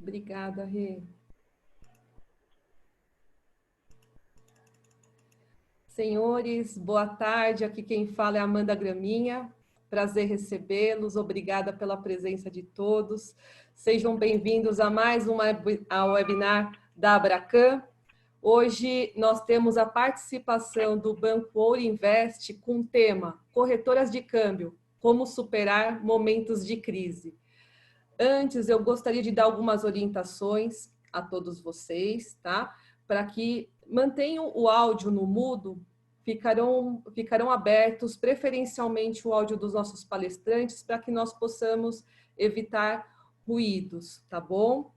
Obrigada, Rê. Senhores, boa tarde. Aqui quem fala é Amanda Graminha. Prazer recebê-los. Obrigada pela presença de todos. Sejam bem-vindos a mais um webinar da Abracan. Hoje nós temos a participação do Banco Ouro Invest com o tema Corretoras de Câmbio, como superar momentos de crise. Antes, eu gostaria de dar algumas orientações a todos vocês, tá? Para que mantenham o áudio no mudo, ficarão abertos preferencialmente o áudio dos nossos palestrantes para que nós possamos evitar ruídos, tá bom?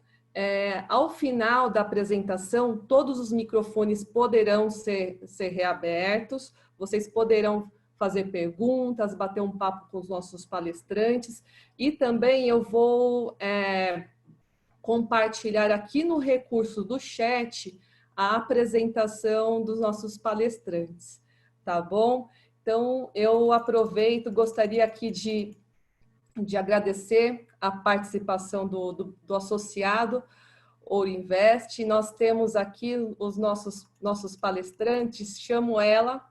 Ao final da apresentação, todos os microfones poderão ser reabertos, vocês poderão fazer perguntas, bater um papo com os nossos palestrantes, e também eu vou compartilhar aqui no recurso do chat a apresentação dos nossos palestrantes, tá bom? Então, eu aproveito, gostaria aqui de agradecer a participação do associado Ouro Invest. Nós temos aqui os nossos palestrantes, chamo ela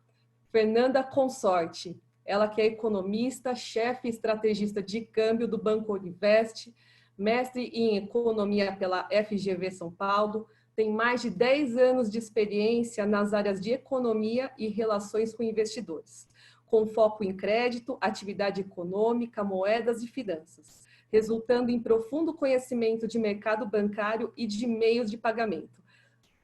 Fernanda Consorte, ela que é economista, chefe e estrategista de câmbio do Banco Ouro Invest, mestre em economia pela FGV São Paulo, tem mais de 10 anos de experiência nas áreas de economia e relações com investidores, com foco em crédito, atividade econômica, moedas e finanças, resultando em profundo conhecimento de mercado bancário e de meios de pagamento.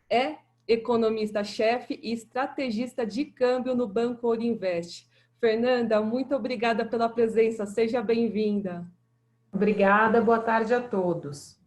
É economista-chefe e estrategista de câmbio no Banco Ouro Invest. Fernanda, muito obrigada pela presença, seja bem-vinda. Obrigada, boa tarde a todos.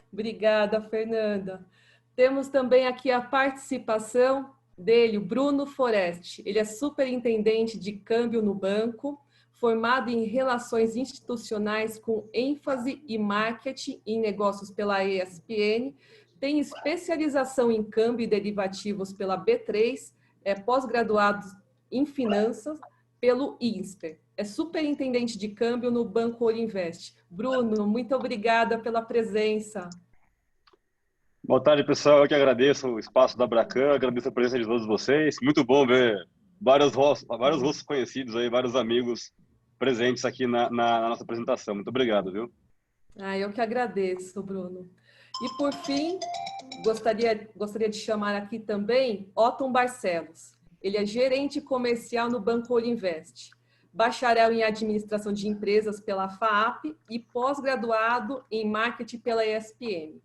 Obrigada, Fernanda. Temos também aqui a participação dele, o Bruno Forest. Ele é superintendente de câmbio no banco, formado em relações institucionais com ênfase e marketing em negócios pela ESPM, tem especialização em câmbio e derivativos pela B3, é pós-graduado em finanças pelo INSPER. É superintendente de câmbio no Banco Ouro Invest. Bruno, muito obrigada pela presença. Boa tarde, pessoal. Eu que agradeço o espaço da Abracan, agradeço a presença de todos vocês. Muito bom ver vários rostos conhecidos aí, vários amigos presentes aqui na nossa apresentação. Muito obrigado, viu? Eu que agradeço, Bruno. E por fim, gostaria de chamar aqui também Otton Barcelos. Ele é gerente comercial no Banco Ouro Invest, bacharel em administração de empresas pela FAAP e pós-graduado em marketing pela ESPM.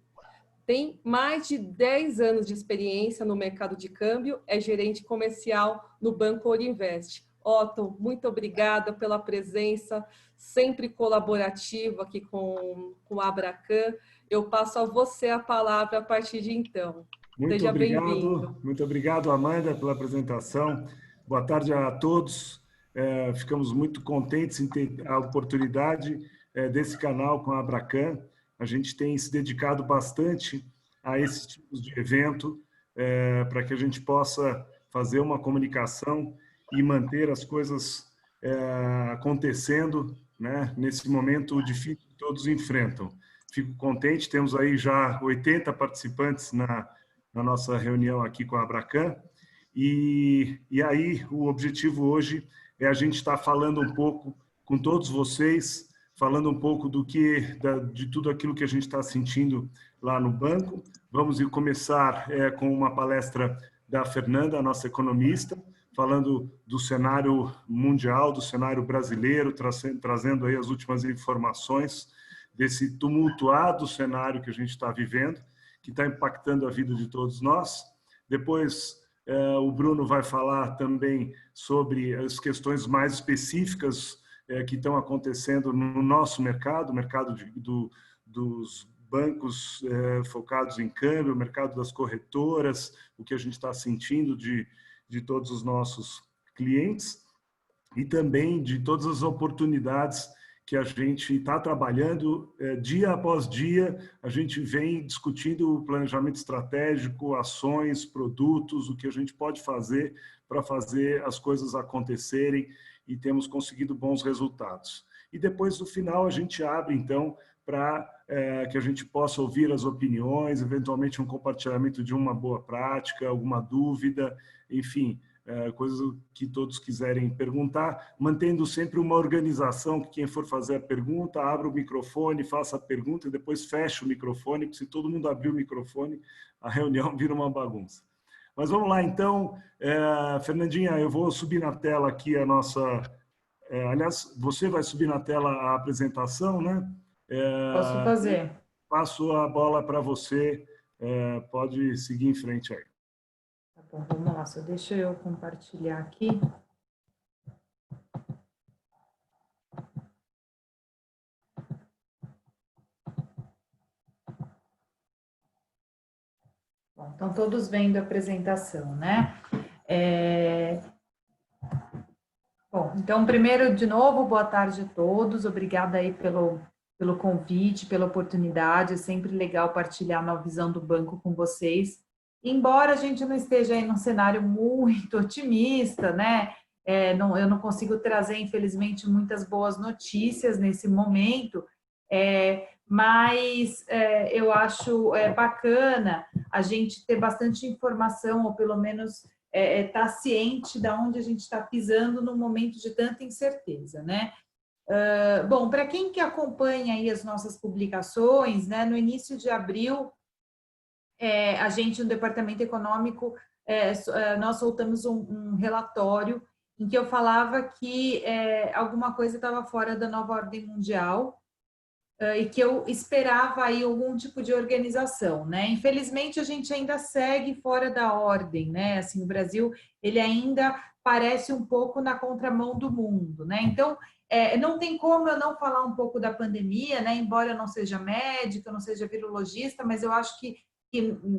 Tem mais de 10 anos de experiência no mercado de câmbio, é gerente comercial no Banco Ouro Invest. Otton, muito obrigada pela presença, sempre colaborativa aqui com a Abracan. Eu passo a você a palavra a partir de então. Seja bem-vindo. Muito obrigado, Amanda, pela apresentação. Boa tarde a todos. Ficamos muito contentes em ter a oportunidade desse canal com a Abracan. A gente tem se dedicado bastante a esses tipos de evento para que a gente possa fazer uma comunicação e manter as coisas acontecendo, né, nesse momento difícil que todos enfrentam. Fico contente, temos aí já 80 participantes na nossa reunião aqui com a Abracan, e aí o objetivo hoje é a gente estar falando um pouco com todos vocês, falando um pouco de tudo aquilo que a gente está sentindo lá no banco. Vamos começar com uma palestra da Fernanda, a nossa economista, falando do cenário mundial, do cenário brasileiro, trazendo aí as últimas informações desse tumultuado cenário que a gente está vivendo, que está impactando a vida de todos nós. Depois, o Bruno vai falar também sobre as questões mais específicas que estão acontecendo no nosso mercado, o mercado dos bancos focados em câmbio, o mercado das corretoras, o que a gente está sentindo de todos os nossos clientes e também de todas as oportunidades que a gente está trabalhando dia após dia. A gente vem discutindo o planejamento estratégico, ações, produtos, o que a gente pode fazer para fazer as coisas acontecerem, e temos conseguido bons resultados. E depois, no final, a gente abre, então, para que a gente possa ouvir as opiniões, eventualmente um compartilhamento de uma boa prática, alguma dúvida, enfim, coisas que todos quiserem perguntar, mantendo sempre uma organização, que quem for fazer a pergunta, abra o microfone, faça a pergunta e depois feche o microfone, porque se todo mundo abrir o microfone, a reunião vira uma bagunça. Mas vamos lá, então. Fernandinha, eu vou subir na tela aqui a nossa... aliás, você vai subir na tela a apresentação, né? Posso fazer. Passo a bola para você, pode seguir em frente aí. Tá bom, vamos lá, só deixa eu compartilhar aqui. Bom, então, todos vendo a apresentação, né? Bom, então, primeiro, de novo, boa tarde a todos, obrigada aí pelo convite, pela oportunidade, é sempre legal partilhar uma visão do banco com vocês. Embora a gente não esteja aí num cenário muito otimista, né? Eu não consigo trazer, infelizmente, muitas boas notícias nesse momento, mas eu acho bacana a gente ter bastante informação, ou pelo menos estar ciente de onde a gente está pisando num momento de tanta incerteza, né? Bom, para quem que acompanha aí as nossas publicações, né, no início de abril, a gente, no Departamento Econômico, nós soltamos um relatório em que eu falava que alguma coisa estava fora da nova ordem mundial e que eu esperava aí algum tipo de organização, né? Infelizmente, a gente ainda segue fora da ordem, né? Assim, o Brasil, ele ainda parece um pouco na contramão do mundo, né? Então, não tem como eu não falar um pouco da pandemia, né? Embora eu não seja médica, eu não seja virologista, mas eu acho que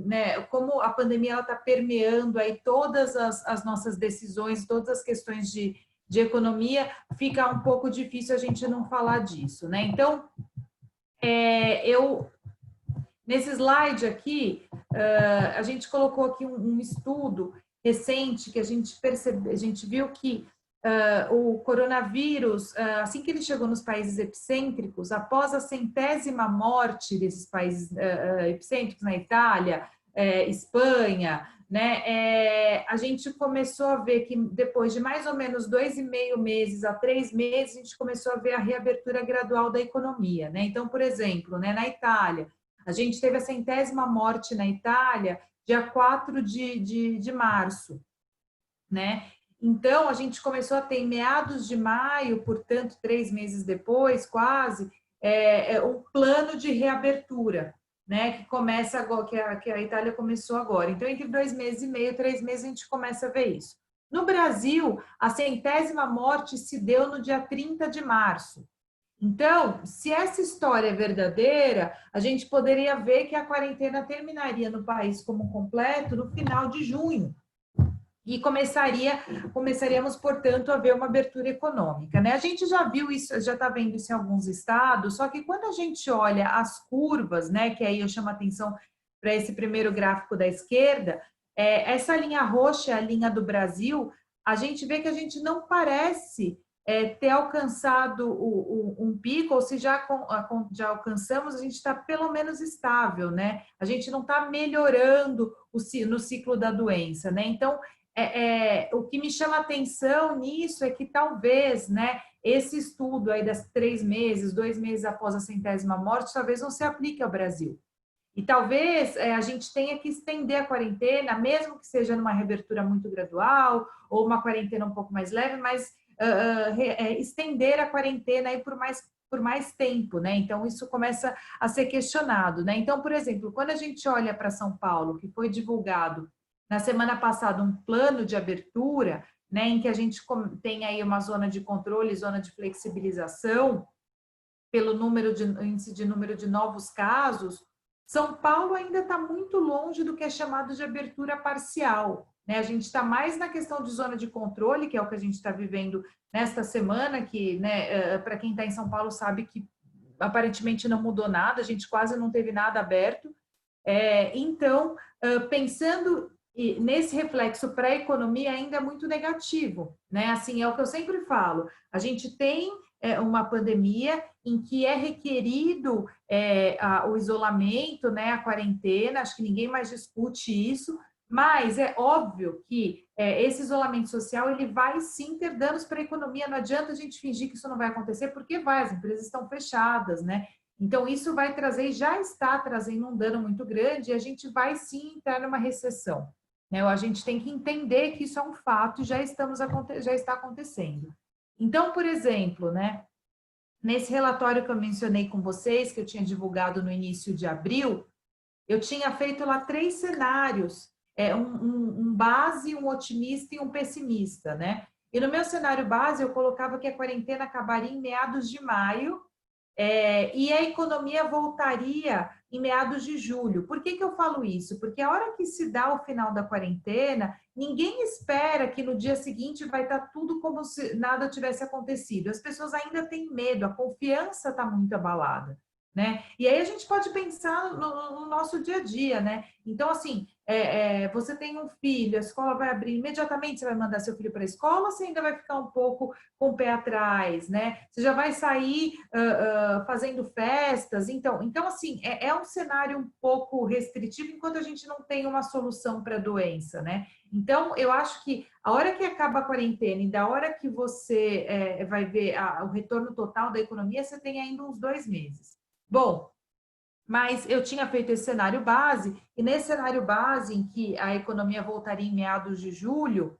né, como a pandemia está permeando aí todas as nossas decisões, todas as questões de economia, fica um pouco difícil a gente não falar disso, né? Então, nesse slide aqui, a gente colocou aqui um estudo recente que a gente viu que o coronavírus, assim que ele chegou nos países epicêntricos, após a 100ª morte desses países epicêntricos, na Itália, Espanha, né, a gente começou a ver que depois de mais ou menos 2,5 meses a 3 meses, a gente começou a ver a reabertura gradual da economia, né? Então, por exemplo, né, na Itália, a gente teve a 100ª morte na Itália, dia 4 de março, né? Então, a gente começou a ter, em meados de maio, portanto, 3 meses depois, quase, um plano de reabertura, né? Que começa agora, que a Itália começou agora. Então, entre 2 meses e meio, 3 meses, a gente começa a ver isso. No Brasil, a 100ª morte se deu no dia 30 de março. Então, se essa história é verdadeira, a gente poderia ver que a quarentena terminaria no país como completo no final de junho. E começaríamos, portanto, a ver uma abertura econômica, né? A gente já viu isso, já está vendo isso em alguns estados, só que quando a gente olha as curvas, né, que aí eu chamo a atenção para esse primeiro gráfico da esquerda, essa linha roxa é a linha do Brasil, a gente vê que a gente não parece ter alcançado um pico, ou se já alcançamos, a gente está pelo menos estável, né? A gente não está melhorando no ciclo da doença, né? Então, o que me chama atenção nisso é que talvez, né, esse estudo aí das 3 meses, 2 meses após a 100ª morte, talvez não se aplique ao Brasil. E talvez a gente tenha que estender a quarentena, mesmo que seja numa reabertura muito gradual, ou uma quarentena um pouco mais leve, mas estender a quarentena aí por mais tempo, né? Então, isso começa a ser questionado, né? Então, por exemplo, quando a gente olha para São Paulo, que foi divulgado na semana passada um plano de abertura, né, em que a gente tem aí uma zona de controle, zona de flexibilização, pelo índice de número de novos casos, São Paulo ainda está muito longe do que é chamado de abertura parcial, né? A gente está mais na questão de zona de controle, que é o que a gente está vivendo nesta semana, que, né, para quem está em São Paulo sabe que aparentemente não mudou nada, a gente quase não teve nada aberto. Então, pensando nesse reflexo para a economia ainda é muito negativo, né? Assim, é o que eu sempre falo, a gente tem uma pandemia em que é requerido o isolamento, né, a quarentena, acho que ninguém mais discute isso, mas é óbvio que esse isolamento social ele vai sim ter danos para a economia, não adianta a gente fingir que isso não vai acontecer, porque vai, as empresas estão fechadas, né? Então, isso vai trazer, e já está trazendo um dano muito grande, e a gente vai sim entrar numa recessão, né? A gente tem que entender que isso é um fato e já está acontecendo. Então, por exemplo, né, nesse relatório que eu mencionei com vocês, que eu tinha divulgado no início de abril, eu tinha feito lá 3 cenários, um base, um otimista e um pessimista, né? E no meu cenário base, eu colocava que a quarentena acabaria em meados de maio, e a economia voltaria em meados de julho. Por que eu falo isso? Porque a hora que se dá o final da quarentena, ninguém espera que no dia seguinte vai estar tudo como se nada tivesse acontecido. As pessoas ainda têm medo, a confiança está muito abalada, né? E aí a gente pode pensar no nosso dia a dia, né? Então, assim, você tem um filho, a escola vai abrir, imediatamente você vai mandar seu filho para a escola, você ainda vai ficar um pouco com o pé atrás, né? Você já vai sair fazendo festas, então assim, é um cenário um pouco restritivo enquanto a gente não tem uma solução para a doença, né? Então, eu acho que a hora que acaba a quarentena e da hora que você vai ver o retorno total da economia, você tem ainda uns 2 meses. Bom, mas eu tinha feito esse cenário base, e nesse cenário base, em que a economia voltaria em meados de julho,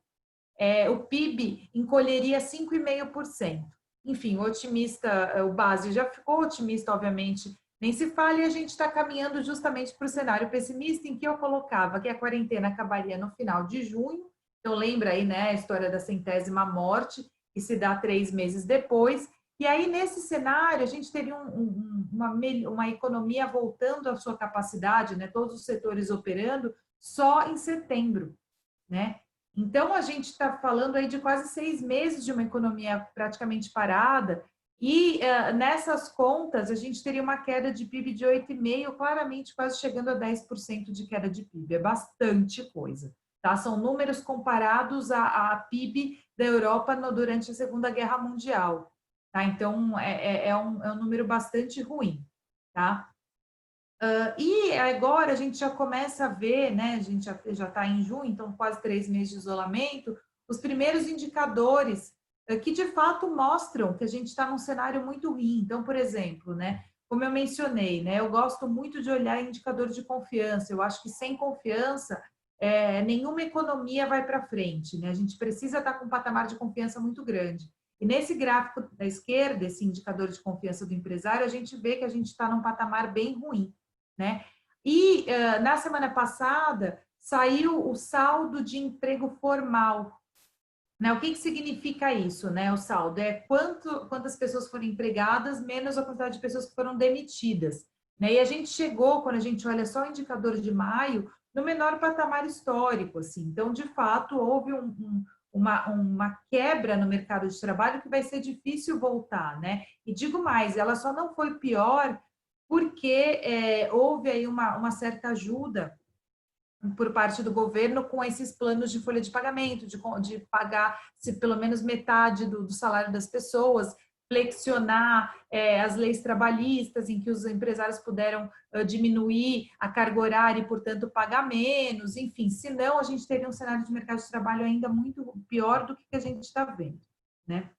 o PIB encolheria 5,5%. Enfim, o base já ficou otimista, obviamente, nem se fala, e a gente está caminhando justamente para o cenário pessimista, em que eu colocava que a quarentena acabaria no final de junho. Então, lembra aí, né, a história da 100ª morte, que se dá 3 meses depois. E aí, nesse cenário, a gente teria uma economia voltando à sua capacidade, né, todos os setores operando, só em setembro, né? Então, a gente está falando aí de quase 6 meses de uma economia praticamente parada, e nessas contas, a gente teria uma queda de PIB de 8,5%, claramente quase chegando a 10% de queda de PIB. É bastante coisa, tá? São números comparados a PIB da Europa durante a Segunda Guerra Mundial. Tá? Então, é um número bastante ruim, tá? E agora a gente já começa a ver, né? A gente já está em junho, então quase 3 meses de isolamento, os primeiros indicadores que de fato mostram que a gente está num cenário muito ruim. Então, por exemplo, né? Como eu mencionei, né? Eu gosto muito de olhar indicador de confiança. Eu acho que sem confiança, nenhuma economia vai para frente, né? A gente precisa estar com um patamar de confiança muito grande. E nesse gráfico da esquerda, esse indicador de confiança do empresário, a gente vê que a gente está num patamar bem ruim, né? E na semana passada saiu o saldo de emprego formal, né? O que significa isso, né? O saldo é quantas pessoas foram empregadas menos a quantidade de pessoas que foram demitidas, né? E a gente chegou, quando a gente olha só o indicador de maio, no menor patamar histórico, assim. Então, de fato, houve uma quebra no mercado de trabalho que vai ser difícil voltar, né? E digo mais, ela só não foi pior porque houve aí uma certa ajuda por parte do governo com esses planos de folha de pagamento, de pagar se pelo menos metade do salário das pessoas, flexionar as leis trabalhistas, em que os empresários puderam diminuir a carga horária e, portanto, pagar menos, enfim, senão a gente teria um cenário de mercado de trabalho ainda muito pior do que a gente está vendo, né?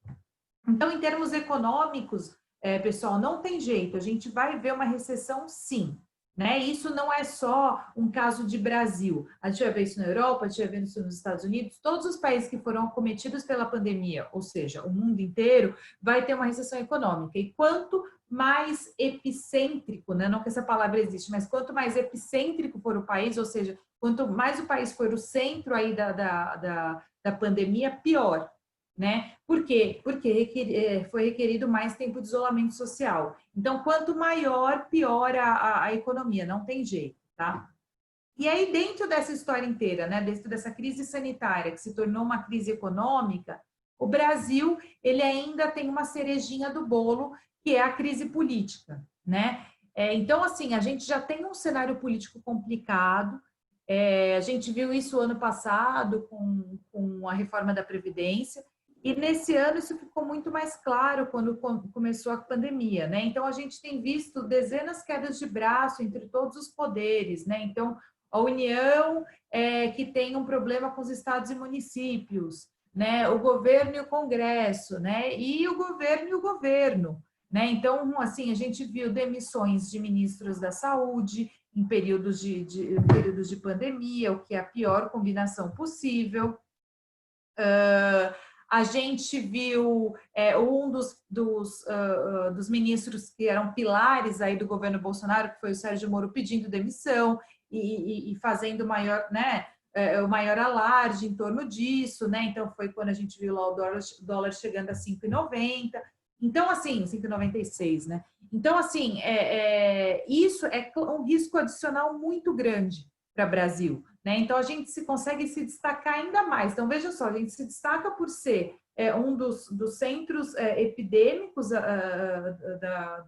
Então, em termos econômicos, pessoal, não tem jeito, a gente vai ver uma recessão sim, né? Isso não é só um caso de Brasil, a gente vai ver isso na Europa, a gente vai ver isso nos Estados Unidos, todos os países que foram acometidos pela pandemia, ou seja, o mundo inteiro, vai ter uma recessão econômica, e quanto mais epicêntrico, né? Não que essa palavra existe, mas quanto mais epicêntrico for o país, ou seja, quanto mais o país for o centro aí da pandemia, pior, né? Por quê? Porque foi requerido mais tempo de isolamento social. Então, quanto maior, pior a economia, não tem jeito, tá? E aí, dentro dessa história inteira, né, dentro dessa crise sanitária, que se tornou uma crise econômica, o Brasil, ele ainda tem uma cerejinha do bolo, que é a crise política, né? Então, assim, a gente já tem um cenário político complicado, a gente viu isso ano passado com a reforma da Previdência, E nesse ano isso ficou muito mais claro quando começou a pandemia, né? Então a gente tem visto dezenas quedas de braço entre todos os poderes, né? Então a União que tem um problema com os estados e municípios, né? O governo e o Congresso, né? E o governo, né? Então assim a gente viu demissões de ministros da saúde em períodos de pandemia, o que é a pior combinação possível. A gente viu um dos ministros que eram pilares aí do governo Bolsonaro, que foi o Sérgio Moro, pedindo demissão e fazendo maior, né, o maior alarde em torno disso, né? Então foi quando a gente viu lá o dólar chegando a 5,90. Então, assim, 5,96, né? Então, assim, isso é um risco adicional muito grande para o Brasil, né? Então, a gente consegue se destacar ainda mais. Então, veja só, a gente se destaca por ser um dos centros epidêmicos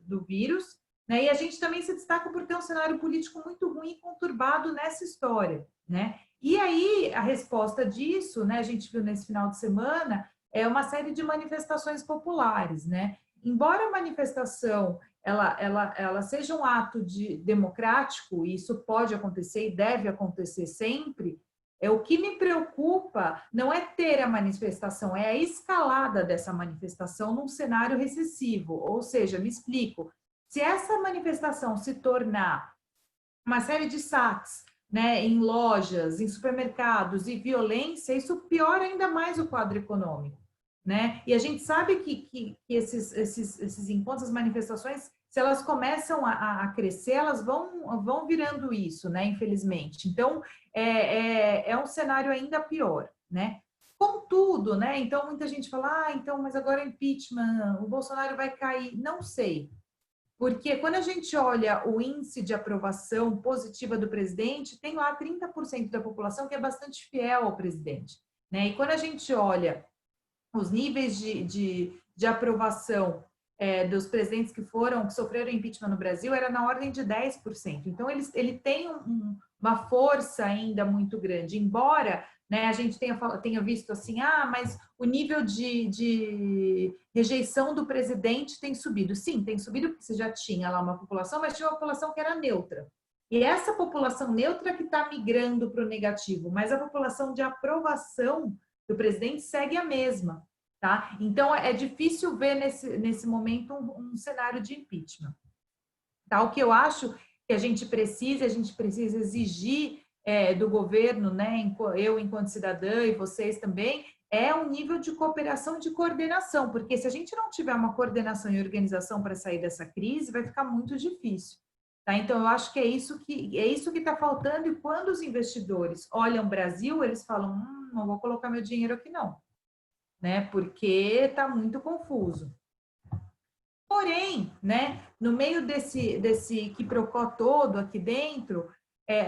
do vírus, né? E a gente também se destaca por ter um cenário político muito ruim e conturbado nessa história, né? E aí, a resposta disso, né, a gente viu nesse final de semana, uma série de manifestações populares, né? Embora a manifestação ela seja um ato democrático, e isso pode acontecer e deve acontecer sempre, o que me preocupa não é ter a manifestação, é a escalada dessa manifestação num cenário recessivo. Ou seja, me explico, se essa manifestação se tornar uma série de saques, né, em lojas, em supermercados e violência, isso piora ainda mais o quadro econômico, né? E a gente sabe que esses encontros, as manifestações, se elas começam a crescer, elas vão virando isso, né? Infelizmente. Então, é um cenário ainda pior, né? Contudo, né? Então, muita gente fala, então, mas agora é impeachment, o Bolsonaro vai cair. Não sei. Porque quando a gente olha o índice de aprovação positiva do presidente, tem lá 30% da população que é bastante fiel ao presidente, né? E quando a gente olha os níveis de aprovação dos presidentes que sofreram impeachment no Brasil, era na ordem de 10%. Então, ele tem uma força ainda muito grande, embora, né, a gente tenha visto assim, mas o nível de rejeição do presidente tem subido. Sim, tem subido porque você já tinha lá uma população, mas tinha uma população que era neutra. E essa população neutra que está migrando para o negativo, mas a população de aprovação do presidente segue a mesma, tá? Então, é difícil ver nesse momento um cenário de impeachment. Tá? O que eu acho que a gente precisa exigir do governo, né, eu enquanto cidadã e vocês também, é um nível de cooperação e de coordenação, porque se a gente não tiver uma coordenação e organização para sair dessa crise, vai ficar muito difícil. Tá? Então, eu acho que é isso que está faltando, e quando os investidores olham o Brasil, eles falam, não vou colocar meu dinheiro aqui não, né? Porque está muito confuso. Porém, né, no meio desse quiprocó todo aqui dentro,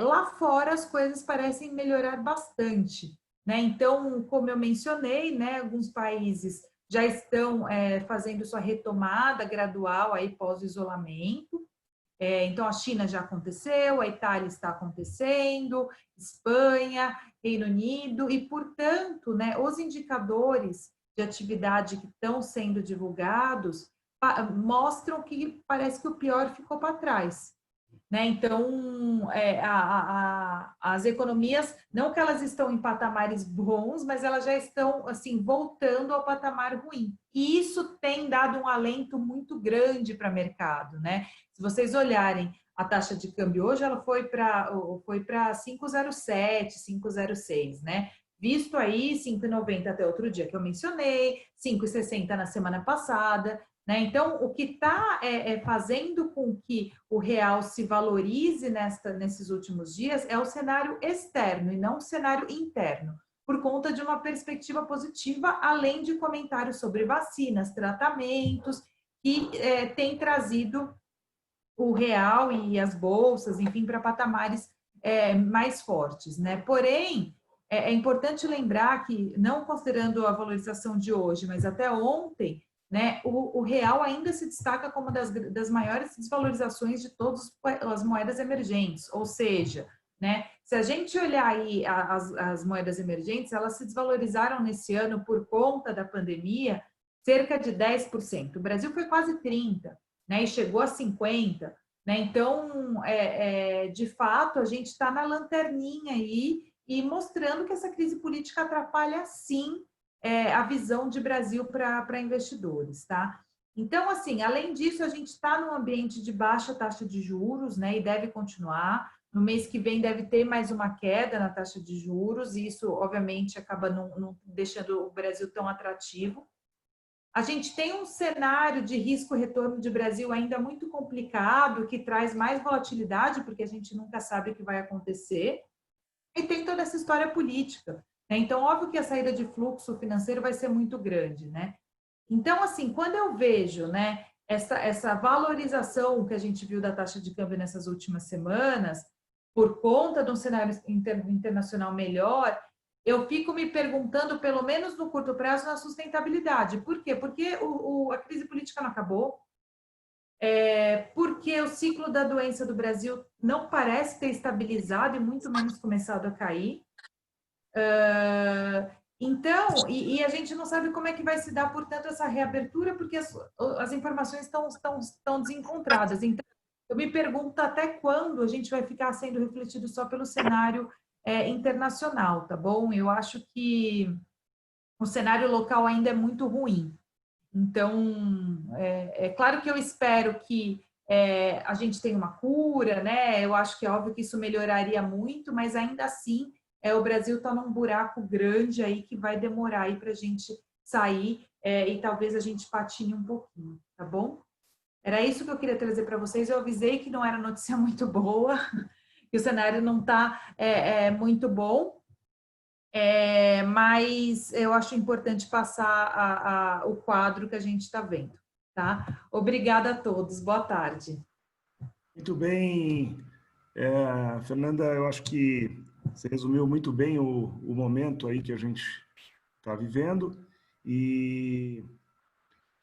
lá fora as coisas parecem melhorar bastante, né? Então, como eu mencionei, né, alguns países já estão fazendo sua retomada gradual aí pós-isolamento. Então, a China já aconteceu, a Itália está acontecendo, Espanha, Reino Unido, e, portanto, né, os indicadores de atividade que estão sendo divulgados mostram que parece que o pior ficou para trás, né? Então, as economias, não que elas estão em patamares bons, mas elas já estão, assim, voltando ao patamar ruim. E isso tem dado um alento muito grande para o mercado, né? Se vocês olharem a taxa de câmbio hoje, ela foi para 5,07, 5,06, né? Visto aí 5,90 até outro dia que eu mencionei, 5,60 na semana passada, né? Então, o que está fazendo com que o real se valorize nesses últimos dias é o cenário externo e não o cenário interno, por conta de uma perspectiva positiva, além de comentários sobre vacinas, tratamentos, que tem trazido o real e as bolsas, enfim, para patamares mais fortes, né? Porém, é importante lembrar que, não considerando a valorização de hoje, mas até ontem, né, o real ainda se destaca como das maiores desvalorizações de todas as moedas emergentes, ou seja, né? Se a gente olhar aí as moedas emergentes, elas se desvalorizaram nesse ano por conta da pandemia, cerca de 10%. O Brasil foi quase 30%, né? E chegou a 50%. Né? Então, de fato, a gente está na lanterninha aí e mostrando que essa crise política atrapalha, sim, a visão de Brasil para investidores, tá? Então, assim, além disso, a gente está num ambiente de baixa taxa de juros, né? E deve continuar. No mês que vem deve ter mais uma queda na taxa de juros, e isso, obviamente, acaba não deixando o Brasil tão atrativo. A gente tem um cenário de risco-retorno de Brasil ainda muito complicado, que traz mais volatilidade, porque a gente nunca sabe o que vai acontecer. E tem toda essa história política, né? Então, óbvio que a saída de fluxo financeiro vai ser muito grande, né? Então, assim, quando eu vejo, né, essa valorização que a gente viu da taxa de câmbio nessas últimas semanas, por conta de um cenário internacional melhor, eu fico me perguntando, pelo menos no curto prazo, na sustentabilidade. Por quê? Porque a crise política não acabou, porque o ciclo da doença do Brasil não parece ter estabilizado e muito menos começado a cair. Então, e a gente não sabe como é que vai se dar, portanto, essa reabertura, porque as informações estão desencontradas. Então, eu me pergunto até quando a gente vai ficar sendo refletido só pelo cenário internacional, tá bom? Eu acho que o cenário local ainda é muito ruim. Então, é claro que eu espero que a gente tenha uma cura, né? Eu acho que é óbvio que isso melhoraria muito, mas ainda assim, o Brasil está num buraco grande aí que vai demorar aí para a gente sair e talvez a gente patine um pouquinho, tá bom? Era isso que eu queria trazer para vocês. Eu avisei que não era notícia muito boa, que o cenário não está muito bom, mas eu acho importante passar o quadro que a gente está vendo, tá? Obrigada a todos, boa tarde. Muito bem, Fernanda, eu acho que você resumiu muito bem o momento aí que a gente está vivendo e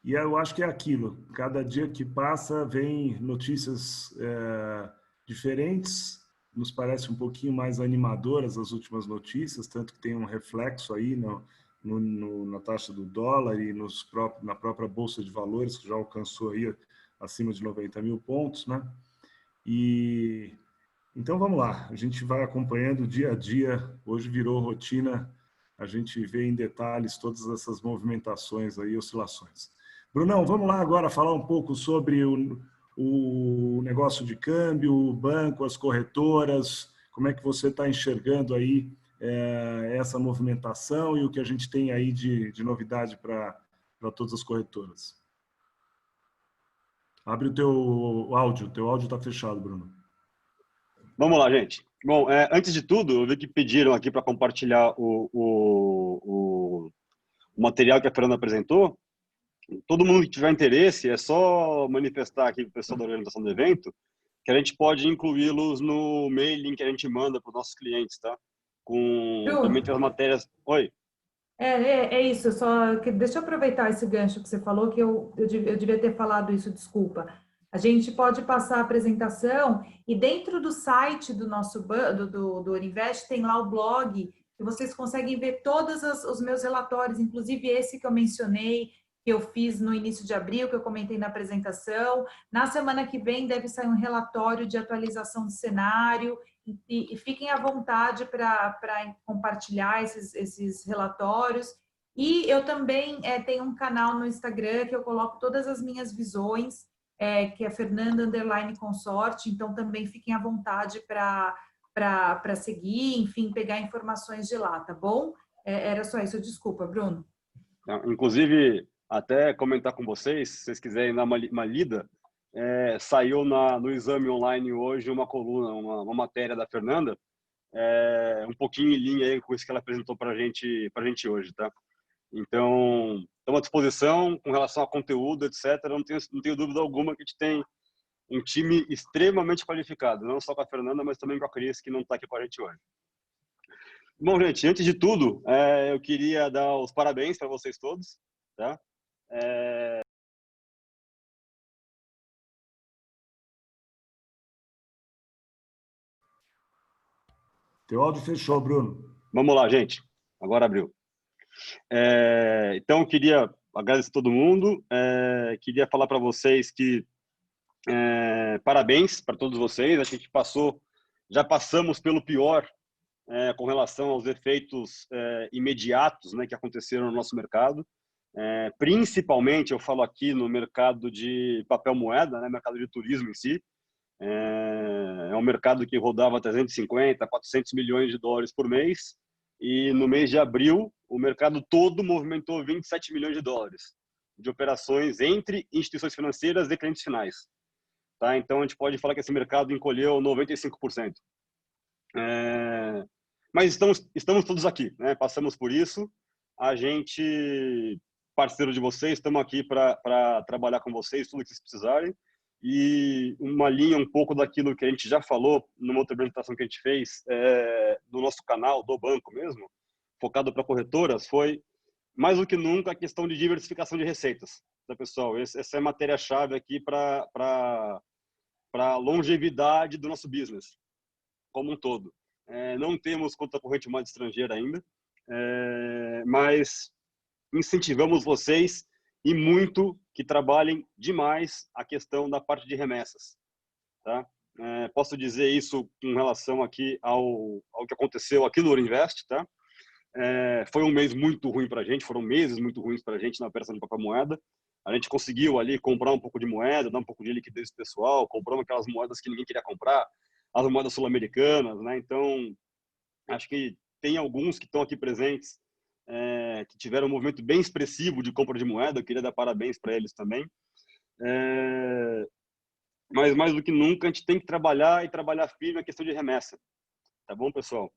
eu acho que é aquilo, cada dia que passa vem notícias diferentes, nos parece um pouquinho mais animadoras as últimas notícias, tanto que tem um reflexo aí na taxa do dólar e na própria Bolsa de Valores, que já alcançou aí acima de 90 mil pontos, né? E então vamos lá, a gente vai acompanhando dia a dia, hoje virou rotina, a gente vê em detalhes todas essas movimentações aí, oscilações. Brunão, vamos lá agora falar um pouco sobre o negócio de câmbio, o banco, as corretoras, como é que você está enxergando aí essa movimentação e o que a gente tem aí de novidade para todas as corretoras. Abre o teu áudio está fechado, Bruno. Vamos lá, gente. Bom, antes de tudo, eu vi que pediram aqui para compartilhar o material que a Fernanda apresentou. Todo mundo que tiver interesse, é só manifestar aqui para o pessoal da organização do evento, que a gente pode incluí-los no mailing que a gente manda para os nossos clientes, tá? Também tem as matérias... Oi? É isso, deixa eu aproveitar esse gancho que você falou, que eu devia ter falado isso, desculpa. A gente pode passar a apresentação e dentro do site do nosso do Orinvest tem lá o blog, que vocês conseguem ver todos os meus relatórios, inclusive esse que eu mencionei, que eu fiz no início de abril, que eu comentei na apresentação. Na semana que vem deve sair um relatório de atualização do cenário, e fiquem à vontade para compartilhar esses relatórios. E eu também tenho um canal no Instagram que eu coloco todas as minhas visões, que é Fernanda _ Consorte, então também fiquem à vontade para seguir, enfim, pegar informações de lá, tá bom? Era só isso, desculpa, Bruno. Inclusive, até comentar com vocês, se vocês quiserem dar uma lida, saiu no Exame Online hoje uma coluna, uma matéria da Fernanda, um pouquinho em linha aí com isso que ela apresentou para a gente hoje, tá? Então, estamos à disposição com relação a conteúdo, etc. Não tenho dúvida alguma que a gente tem um time extremamente qualificado, não só com a Fernanda, mas também com a Cris, que não está aqui com a gente hoje. Bom, gente, antes de tudo, eu queria dar os parabéns para vocês todos, tá? Teu áudio fechou, Bruno. Vamos lá, gente. Agora abriu. Então, eu queria agradecer a todo mundo. Queria falar para vocês que parabéns para todos vocês. A gente já passamos pelo pior com relação aos efeitos imediatos, né, que aconteceram no nosso mercado. Principalmente, eu falo aqui no mercado de papel moeda, né, mercado de turismo em si. É um mercado que rodava 350, 400 milhões de dólares por mês, e no mês de abril o mercado todo movimentou 27 milhões de dólares de operações entre instituições financeiras e clientes finais. Tá? Então a gente pode falar que esse mercado encolheu 95%. Mas estamos todos aqui, né? Passamos por isso. A gente, parceiro de vocês, estamos aqui para trabalhar com vocês, tudo que vocês precisarem. E uma linha um pouco daquilo que a gente já falou numa outra apresentação que a gente fez no nosso canal, do banco mesmo, focado para corretoras, foi mais do que nunca a questão de diversificação de receitas. Tá, pessoal? Essa é a matéria-chave aqui para a longevidade do nosso business como um todo. Não temos conta corrente moeda estrangeira ainda, mas incentivamos vocês e muito que trabalhem demais a questão da parte de remessas. Tá? Posso dizer isso com relação aqui ao que aconteceu aqui no Ourinvest. Tá? Foi um mês muito ruim para a gente, foram meses muito ruins para a gente na operação de papel moeda. A gente conseguiu ali comprar um pouco de moeda, dar um pouco de liquidez pessoal, compramos aquelas moedas que ninguém queria comprar, as moedas sul-americanas, né? Então, acho que tem alguns que estão aqui presentes que tiveram um movimento bem expressivo de compra de moeda. Eu queria dar parabéns para eles também. Mas mais do que nunca, a gente tem que trabalhar firme a questão de remessa. Tá bom, pessoal?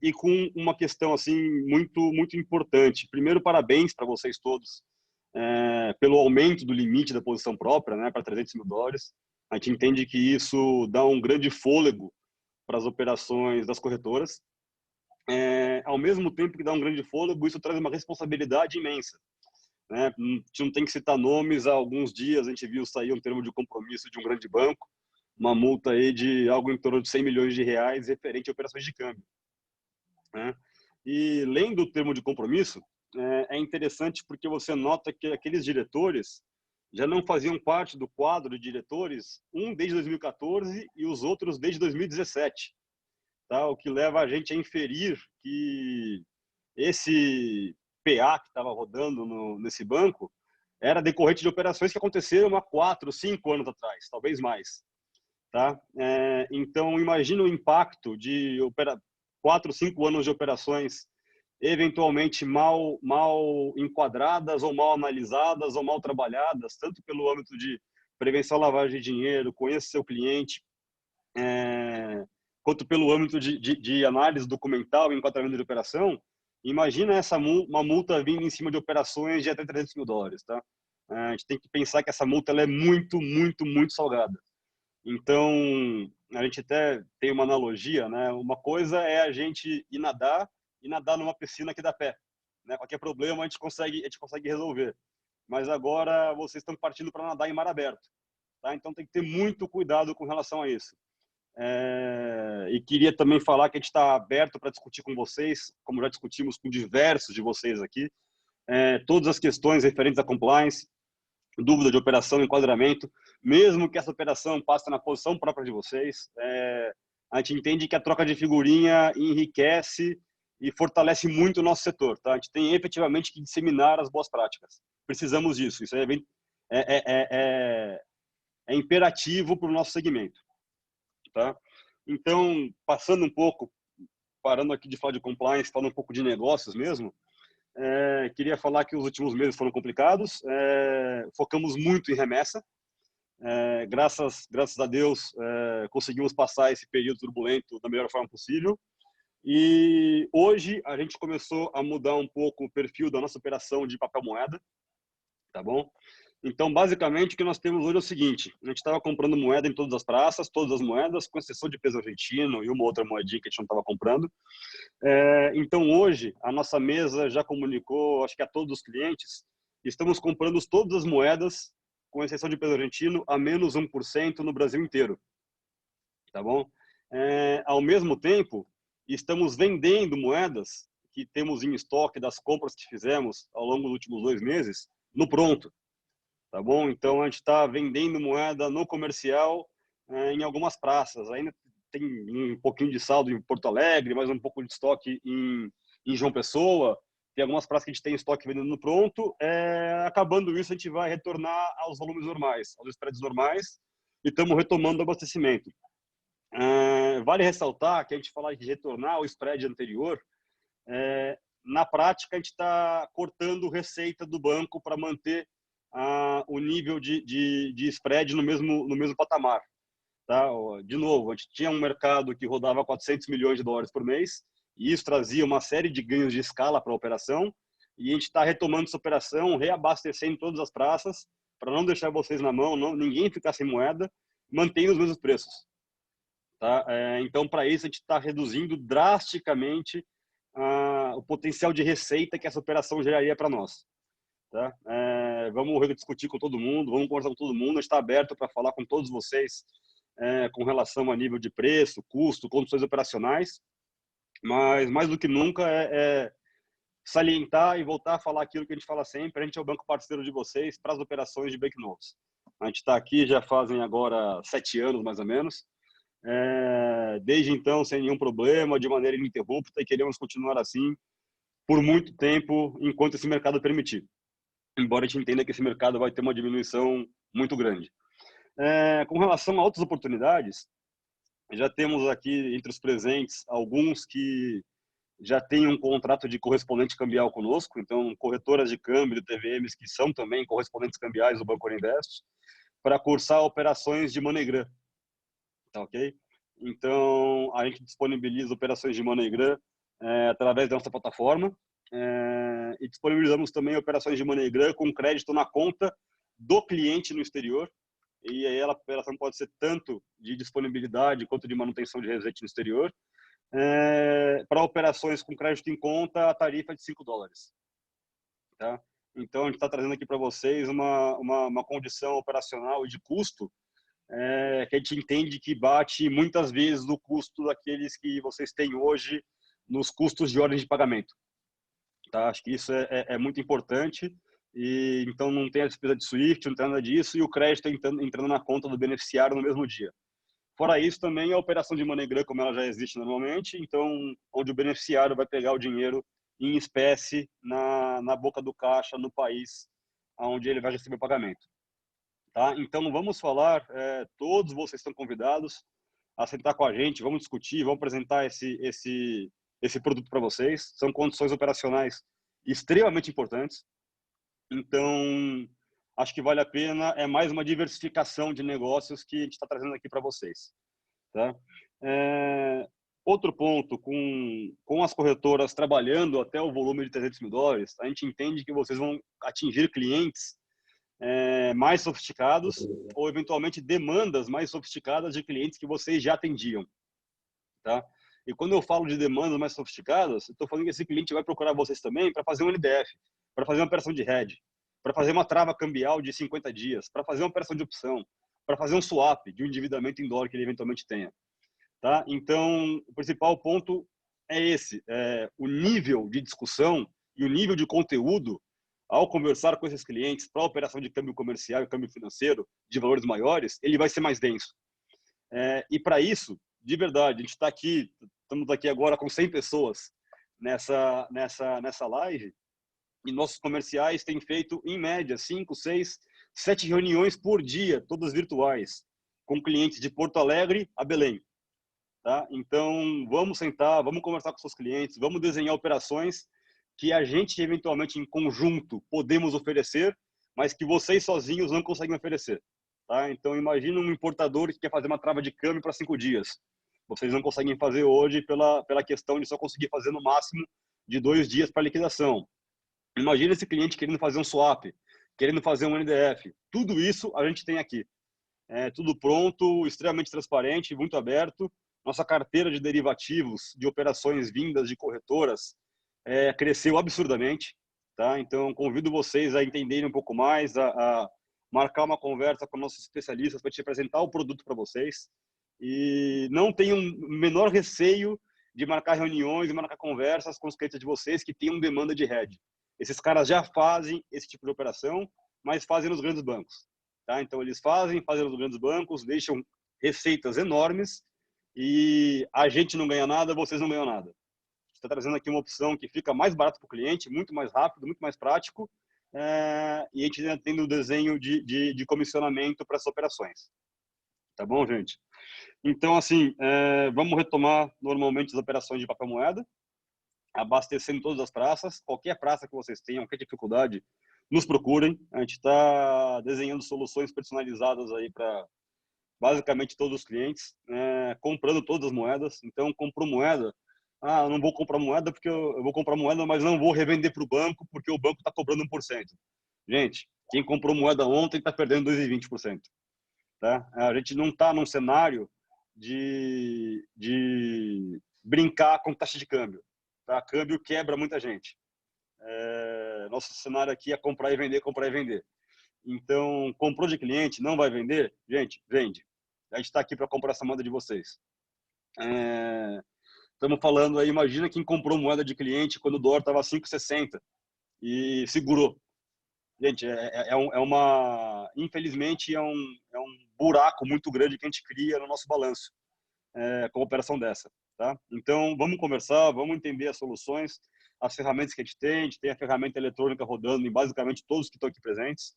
E com uma questão assim muito importante. Primeiro, parabéns para vocês todos pelo aumento do limite da posição própria, né, para 300 mil dólares. A gente entende que isso dá um grande fôlego para as operações das corretoras. Ao mesmo tempo que dá um grande fôlego, isso traz uma responsabilidade imensa. Né? A gente não tem que citar nomes. Há alguns dias a gente viu sair um termo de compromisso de um grande banco, uma multa aí de algo em torno de 100 milhões de reais referente a operações de câmbio. Né? E lendo o termo de compromisso, é interessante porque você nota que aqueles diretores já não faziam parte do quadro de diretores, um desde 2014 e os outros desde 2017. Tá? O que leva a gente a inferir que esse PA que estava rodando nesse banco era decorrente de operações que aconteceram há 4, 5 anos atrás, talvez mais. Tá? Então, imagina o impacto de 4, 5 anos de operações eventualmente mal enquadradas ou mal analisadas ou mal trabalhadas, tanto pelo âmbito de prevenção à lavagem de dinheiro, conheça seu cliente, quanto pelo âmbito de análise documental e enquadramento de operação. Imagina uma multa vindo em cima de operações de até 300 mil dólares. Tá? A gente tem que pensar que essa multa ela é muito salgada. Então, a gente até tem uma analogia, né? Uma coisa é a gente ir nadar e nadar numa piscina que dá pé. Né? Qualquer problema a gente consegue resolver. Mas agora vocês estão partindo para nadar em mar aberto. Tá? Então tem que ter muito cuidado com relação a isso. E queria também falar que a gente está aberto para discutir com vocês, como já discutimos com diversos de vocês aqui, todas as questões referentes à compliance, dúvida de operação, enquadramento, mesmo que essa operação passe na posição própria de vocês. A gente entende que a troca de figurinha enriquece e fortalece muito o nosso setor. Tá? A gente tem efetivamente que disseminar as boas práticas. Precisamos disso. Isso é imperativo para o nosso segmento. Tá? Então, passando um pouco, parando aqui de falar de compliance, falando um pouco de negócios mesmo, queria falar que os últimos meses foram complicados. Focamos muito em remessa. Graças a Deus, conseguimos passar esse período turbulento da melhor forma possível. E hoje a gente começou a mudar um pouco o perfil da nossa operação de papel moeda, tá bom? Então, basicamente, o que nós temos hoje é o seguinte: a gente estava comprando moeda em todas as praças, todas as moedas, com exceção de peso argentino e uma outra moedinha que a gente não estava comprando. Então, hoje, a nossa mesa já comunicou, acho que a todos os clientes, estamos comprando todas as moedas, com exceção de peso argentino, a menos 1% no Brasil inteiro, tá bom? Ao mesmo tempo, e estamos vendendo moedas que temos em estoque das compras que fizemos ao longo dos últimos 2 meses no pronto, tá bom? Então a gente está vendendo moeda no comercial em algumas praças. Ainda tem um pouquinho de saldo em Porto Alegre, mais um pouco de estoque em João Pessoa. Tem algumas praças que a gente tem estoque vendendo no pronto. Acabando isso, a gente vai retornar aos volumes normais, aos spreads normais, e estamos retomando o abastecimento. Vale ressaltar que a gente fala de retornar ao spread anterior. Na prática, a gente está cortando receita do banco para manter o nível de spread no mesmo patamar. Tá? De novo, a gente tinha um mercado que rodava 400 milhões de dólares por mês, e isso trazia uma série de ganhos de escala para a operação, e a gente está retomando essa operação, reabastecendo todas as praças, para não deixar vocês na mão, ninguém ficar sem moeda, mantendo os mesmos preços. Tá? Então, para isso, a gente está reduzindo drasticamente o potencial de receita que essa operação geraria para nós. Tá? Vamos discutir com todo mundo, vamos conversar com todo mundo, a gente está aberto para falar com todos vocês com relação a nível de preço, custo, condições operacionais, mas mais do que nunca salientar e voltar a falar aquilo que a gente fala sempre: a gente é o banco parceiro de vocês para as operações de banknotes. A gente está aqui já fazem agora 7 anos, mais ou menos, desde então sem nenhum problema, de maneira ininterrupta, e queremos continuar assim por muito tempo, enquanto esse mercado permitir. Embora a gente entenda que esse mercado vai ter uma diminuição muito grande. Com relação a outras oportunidades, já temos aqui entre os presentes alguns que já têm um contrato de correspondente cambial conosco, então corretoras de câmbio de TVMs que são também correspondentes cambiais do Banco Orinvest, para cursar operações de MoneyGram. Tá, ok? Então, a gente disponibiliza operações de MoneyGram através da nossa plataforma, e disponibilizamos também operações de MoneyGram com crédito na conta do cliente no exterior, e aí a operação pode ser tanto de disponibilidade quanto de manutenção de residente no exterior. Para operações com crédito em conta, a tarifa é de $5. Tá? Então, a gente está trazendo aqui para vocês uma condição operacional e de custo que a gente entende que bate muitas vezes no custo daqueles que vocês têm hoje nos custos de ordem de pagamento. Tá? Acho que isso é muito importante, e então não tem a despesa de SWIFT, não tem nada disso, e o crédito entrando na conta do beneficiário no mesmo dia. Fora isso, também a operação de MoneyGram, como ela já existe normalmente, então onde o beneficiário vai pegar o dinheiro em espécie na boca do caixa no país onde ele vai receber o pagamento. Tá? Então vamos falar, todos vocês estão convidados a sentar com a gente, vamos discutir, vamos apresentar esse produto para vocês. São condições operacionais extremamente importantes. Então, acho que vale a pena, é mais uma diversificação de negócios que a gente está trazendo aqui para vocês. Tá? Outro ponto, com as corretoras trabalhando até o volume de $300 mil, a gente entende que vocês vão atingir clientes mais sofisticados, ou eventualmente demandas mais sofisticadas de clientes que vocês já atendiam. Tá? E quando eu falo de demandas mais sofisticadas, eu estou falando que esse cliente vai procurar vocês também para fazer um NDF, para fazer uma operação de hedge, para fazer uma trava cambial de 50 dias, para fazer uma operação de opção, para fazer um swap de um endividamento em dólar que ele eventualmente tenha. Tá? Então, o principal ponto é esse: o nível de discussão e o nível de conteúdo ao conversar com esses clientes para a operação de câmbio comercial e câmbio financeiro de valores maiores, ele vai ser mais denso. E para isso, de verdade, a gente está aqui, estamos aqui agora com 100 pessoas nessa live, e nossos comerciais têm feito, em média, 5, 6, 7 reuniões por dia, todas virtuais, com clientes de Porto Alegre a Belém. Tá? Então, vamos sentar, vamos conversar com seus clientes, vamos desenhar operações que a gente, eventualmente, em conjunto, podemos oferecer, mas que vocês sozinhos não conseguem oferecer. Tá? Então, imagina um importador que quer fazer uma trava de câmbio para 5 dias. Vocês não conseguem fazer hoje pela questão de só conseguir fazer no máximo de 2 dias para liquidação. Imagina esse cliente querendo fazer um swap, querendo fazer um NDF. Tudo isso a gente tem aqui. Tudo pronto, extremamente transparente, muito aberto. Nossa carteira de derivativos, de operações vindas de corretoras, cresceu absurdamente. Tá? Então, convido vocês a entenderem um pouco mais, a marcar uma conversa com nossos especialistas para te apresentar o produto para vocês. E não tenham o menor receio de marcar reuniões e marcar conversas com os clientes de vocês que tenham demanda de hedge. Esses caras já fazem esse tipo de operação, mas fazem nos grandes bancos. Tá? Então, eles fazem nos grandes bancos, deixam receitas enormes e a gente não ganha nada, vocês não ganham nada. Está trazendo aqui uma opção que fica mais barato para o cliente, muito mais rápido, muito mais prático, e a gente ainda tem o desenho de comissionamento para essas operações. Tá bom, gente? Então, assim, vamos retomar normalmente as operações de papel moeda, abastecendo todas as praças. Qualquer praça que vocês tenham, qualquer dificuldade, nos procurem. A gente está desenhando soluções personalizadas aí para basicamente todos os clientes, comprando todas as moedas. Então, comprou moeda, eu não vou comprar moeda porque eu vou comprar moeda, mas não vou revender para o banco porque o banco está cobrando 1%. Gente, quem comprou moeda ontem está perdendo 2,20%. Tá? A gente não está num cenário de brincar com taxa de câmbio. Tá? Câmbio quebra muita gente. Nosso cenário aqui é comprar e vender, comprar e vender. Então, comprou de cliente, não vai vender? Gente, vende. A gente está aqui para comprar essa moeda de vocês. Estamos falando aí, imagina quem comprou moeda de cliente quando o dólar estava 5,60 e segurou. Gente, infelizmente, é um buraco muito grande que a gente cria no nosso balanço com uma operação dessa. Tá? Então, vamos conversar, vamos entender as soluções, as ferramentas que a gente tem a ferramenta eletrônica rodando em basicamente todos que estão aqui presentes.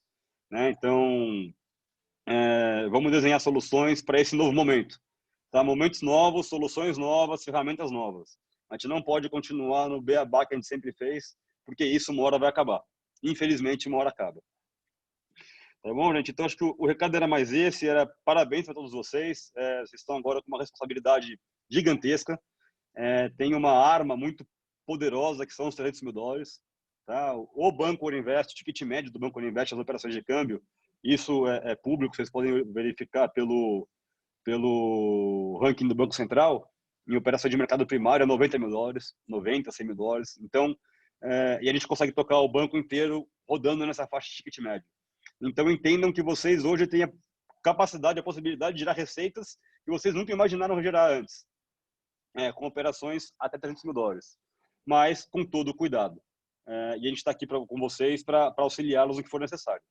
Né? Então, vamos desenhar soluções para esse novo momento. Tá? Momentos novos, soluções novas, ferramentas novas. A gente não pode continuar no beabá que a gente sempre fez, porque isso uma hora vai acabar. Infelizmente, uma hora acaba. Tá bom, gente? Então, acho que o recado era mais esse, era parabéns para todos vocês. Vocês estão agora com uma responsabilidade gigantesca. Tem uma arma muito poderosa, que são os $300 mil. Tá? O Banco Ouro Invest, o ticket médio do Banco Ouro Invest, as operações de câmbio, isso é público, vocês podem verificar pelo ranking do Banco Central. Em operação de mercado primário é $90 mil, $90, $100 mil. Então, e a gente consegue tocar o banco inteiro rodando nessa faixa de ticket médio. Então, entendam que vocês hoje têm a capacidade, a possibilidade de gerar receitas que vocês nunca imaginaram gerar antes, com operações até $300 mil, mas com todo o cuidado. E a gente está aqui com vocês para auxiliá-los no que for necessário.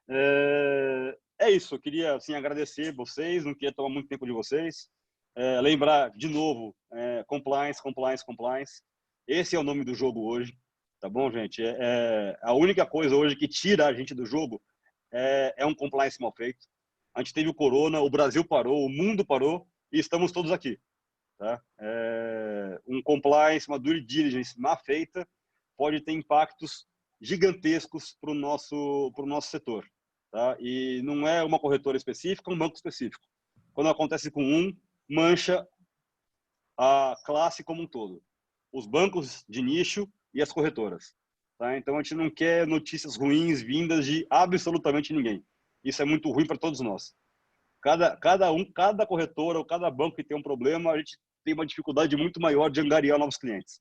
É isso, eu queria assim, agradecer vocês, não queria tomar muito tempo de vocês. Lembrar, de novo, compliance, compliance, compliance. Esse é o nome do jogo hoje, tá bom, gente? A única coisa hoje que tira a gente do jogo é um compliance mal feito. A gente teve o corona, o Brasil parou, o mundo parou e estamos todos aqui. Tá? Um compliance, uma due diligence mal feita pode ter impactos gigantescos para o nosso setor. Tá? E não é uma corretora específica, um banco específico. Quando acontece com mancha a classe como um todo. Os bancos de nicho e as corretoras. Tá? Então, a gente não quer notícias ruins vindas de absolutamente ninguém. Isso é muito ruim para todos nós. Cada corretora ou cada banco que tem um problema, a gente tem uma dificuldade muito maior de angariar novos clientes.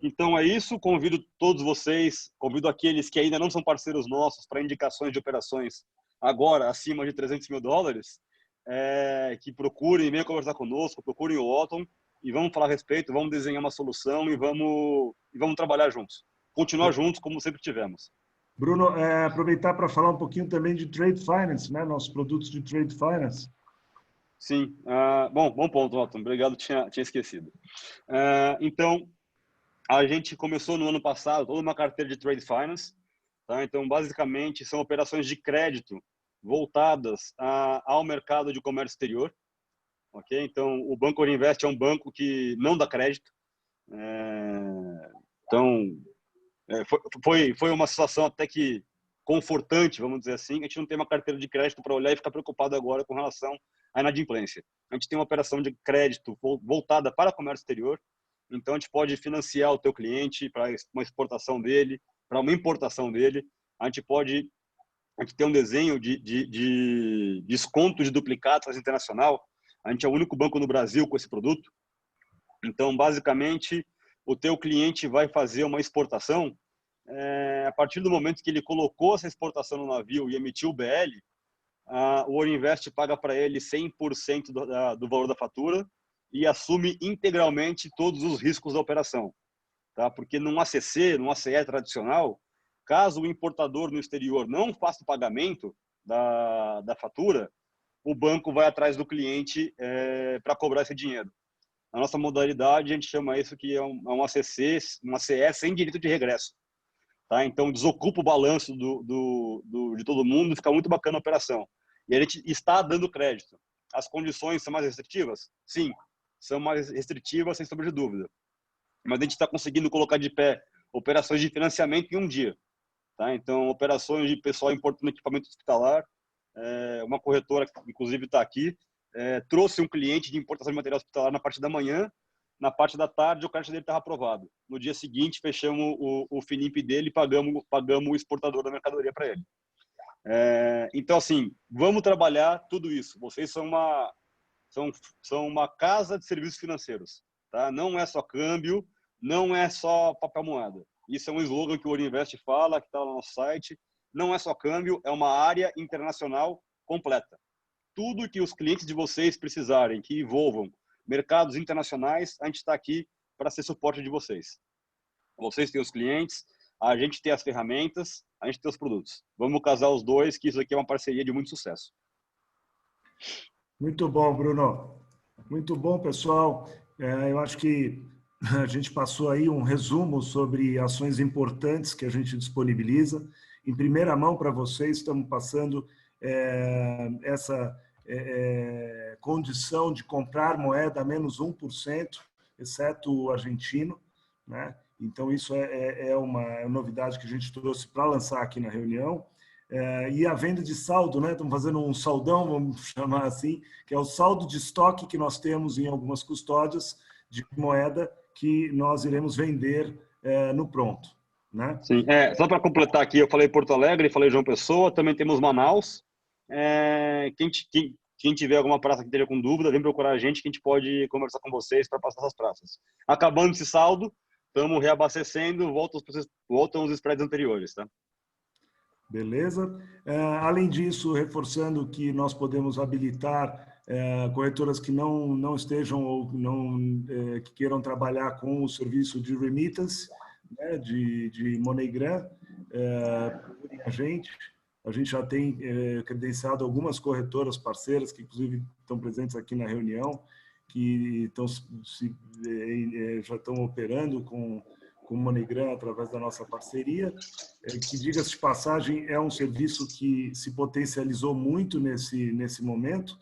Então, é isso. Convido todos vocês, convido aqueles que ainda não são parceiros nossos para indicações de operações agora acima de $300 mil, que procurem, venham conversar conosco, procurem o Otton e vamos falar a respeito, vamos desenhar uma solução e vamos trabalhar juntos. Continuar juntos como sempre tivemos. Bruno, aproveitar para falar um pouquinho também de Trade Finance, né? Nossos produtos de Trade Finance. Sim. Bom ponto, Otton. Obrigado, tinha esquecido. Então, a gente começou no ano passado toda uma carteira de Trade Finance. Tá? Então, basicamente, são operações de crédito voltadas ao mercado de comércio exterior. Okay? Então, o Banco Ouro Invest é um banco que não dá crédito. Então, foi uma situação até que confortante, vamos dizer assim. A gente não tem uma carteira de crédito para olhar e ficar preocupado agora com relação à inadimplência. A gente tem uma operação de crédito voltada para comércio exterior. Então, a gente pode financiar o teu cliente para uma exportação dele, para uma importação dele. A gente tem um desenho de desconto de duplicatas internacional. A gente é o único banco no Brasil com esse produto. Então, basicamente, o teu cliente vai fazer uma exportação. A partir do momento que ele colocou essa exportação no navio e emitiu o BL, o Ouro Invest paga para ele 100% do valor da fatura e assume integralmente todos os riscos da operação, tá? Porque num ACC, num ACE tradicional, caso o importador no exterior não faça o pagamento da fatura, o banco vai atrás do cliente para cobrar esse dinheiro. Na nossa modalidade, a gente chama isso que é um ACC, um ACE sem direito de regresso. Tá? Então, desocupa o balanço de todo mundo, fica muito bacana a operação. E a gente está dando crédito. As condições são mais restritivas? Sim, são mais restritivas, sem sombra de dúvida. Mas a gente está conseguindo colocar de pé operações de financiamento em um dia. Tá? Então, operações de pessoal importando equipamento hospitalar, uma corretora, que inclusive está aqui, trouxe um cliente de importação de material hospitalar na parte da manhã, na parte da tarde o crédito dele estava aprovado. No dia seguinte, fechamos o FINIMP dele e pagamos o exportador da mercadoria para ele. Então, assim, vamos trabalhar tudo isso. Vocês são uma casa de serviços financeiros. Tá? Não é só câmbio, não é só papel moeda. Isso é um slogan que o Orinvest fala, que está no nosso site. Não é só câmbio, é uma área internacional completa. Tudo que os clientes de vocês precisarem, que envolvam mercados internacionais, a gente está aqui para ser suporte de vocês. Vocês têm os clientes, a gente tem as ferramentas, a gente tem os produtos. Vamos casar os dois, que isso aqui é uma parceria de muito sucesso. Muito bom, Bruno. Muito bom, pessoal. Eu acho que a gente passou aí um resumo sobre ações importantes que a gente disponibiliza. Em primeira mão para vocês, estamos passando essa condição de comprar moeda a menos 1%, exceto o argentino, né? Então, isso é uma novidade que a gente trouxe para lançar aqui na reunião. E a venda de saldo, né? Estamos fazendo um saldão, vamos chamar assim, que é o saldo de estoque que nós temos em algumas custódias de moeda que nós iremos vender no pronto, né? Sim, só para completar aqui, eu falei Porto Alegre, falei João Pessoa, também temos Manaus. Quem tiver alguma praça que esteja com dúvida, vem procurar a gente que a gente pode conversar com vocês para passar essas praças. Acabando esse saldo, estamos reabastecendo, voltam os spreads anteriores, tá? Beleza? Além disso, reforçando que nós podemos habilitar corretoras que não estejam ou que queiram trabalhar com o serviço de remittance, né, de MoneyGram, procurem a gente. A gente já tem credenciado algumas corretoras parceiras, que inclusive estão presentes aqui na reunião, que já estão operando com o MoneyGram através da nossa parceria, que, diga-se de passagem, é um serviço que se potencializou muito nesse momento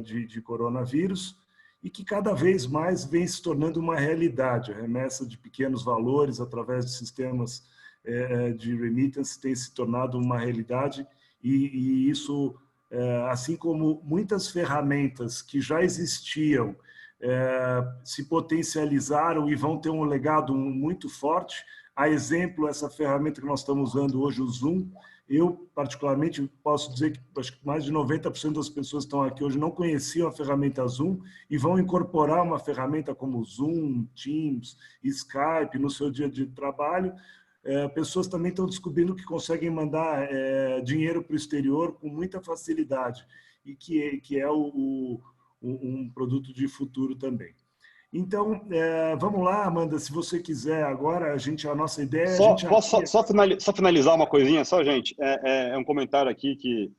de coronavírus e que cada vez mais vem se tornando uma realidade. A remessa de pequenos valores através de sistemas de remittance tem se tornado uma realidade e isso, assim como muitas ferramentas que já existiam, se potencializaram e vão ter um legado muito forte. A exemplo, essa ferramenta que nós estamos usando hoje, o Zoom, eu, particularmente, posso dizer que acho que mais de 90% das pessoas que estão aqui hoje não conheciam a ferramenta Zoom e vão incorporar uma ferramenta como Zoom, Teams, Skype no seu dia de trabalho. Pessoas também estão descobrindo que conseguem mandar dinheiro para o exterior com muita facilidade e que é um produto de futuro também. Então, vamos lá, Amanda, se você quiser agora, a nossa ideia... Só finalizar uma coisinha, gente. É um comentário aqui que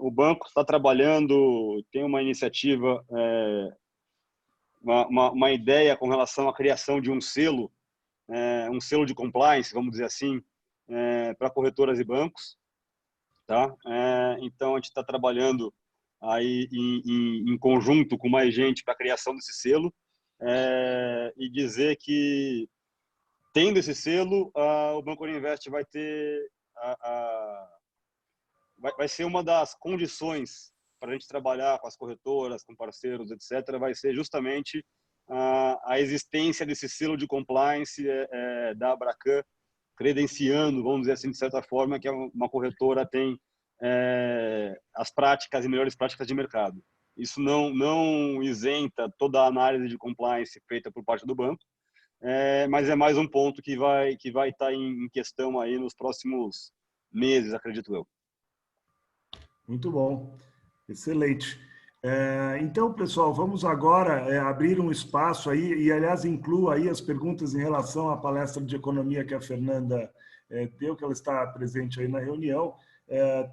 o banco está trabalhando, tem uma iniciativa, uma ideia com relação à criação de um selo de compliance, vamos dizer assim, para corretoras e bancos. Tá? Então, a gente está trabalhando aí em conjunto com mais gente para a criação desse selo e dizer que, tendo esse selo, o Banco Orinvest vai ter vai ser uma das condições para a gente trabalhar com as corretoras, com parceiros, etc., vai ser justamente a existência desse selo de compliance da Abracan, credenciando, vamos dizer assim, de certa forma, que uma corretora tem as práticas e melhores práticas de mercado. Isso não isenta toda a análise de compliance feita por parte do banco, mas é mais um ponto que vai estar em questão aí nos próximos meses, acredito eu. Muito bom, excelente. Então, pessoal, vamos agora abrir um espaço aí, e, aliás, incluo aí as perguntas em relação à palestra de economia que a Fernanda deu, que ela está presente aí na reunião,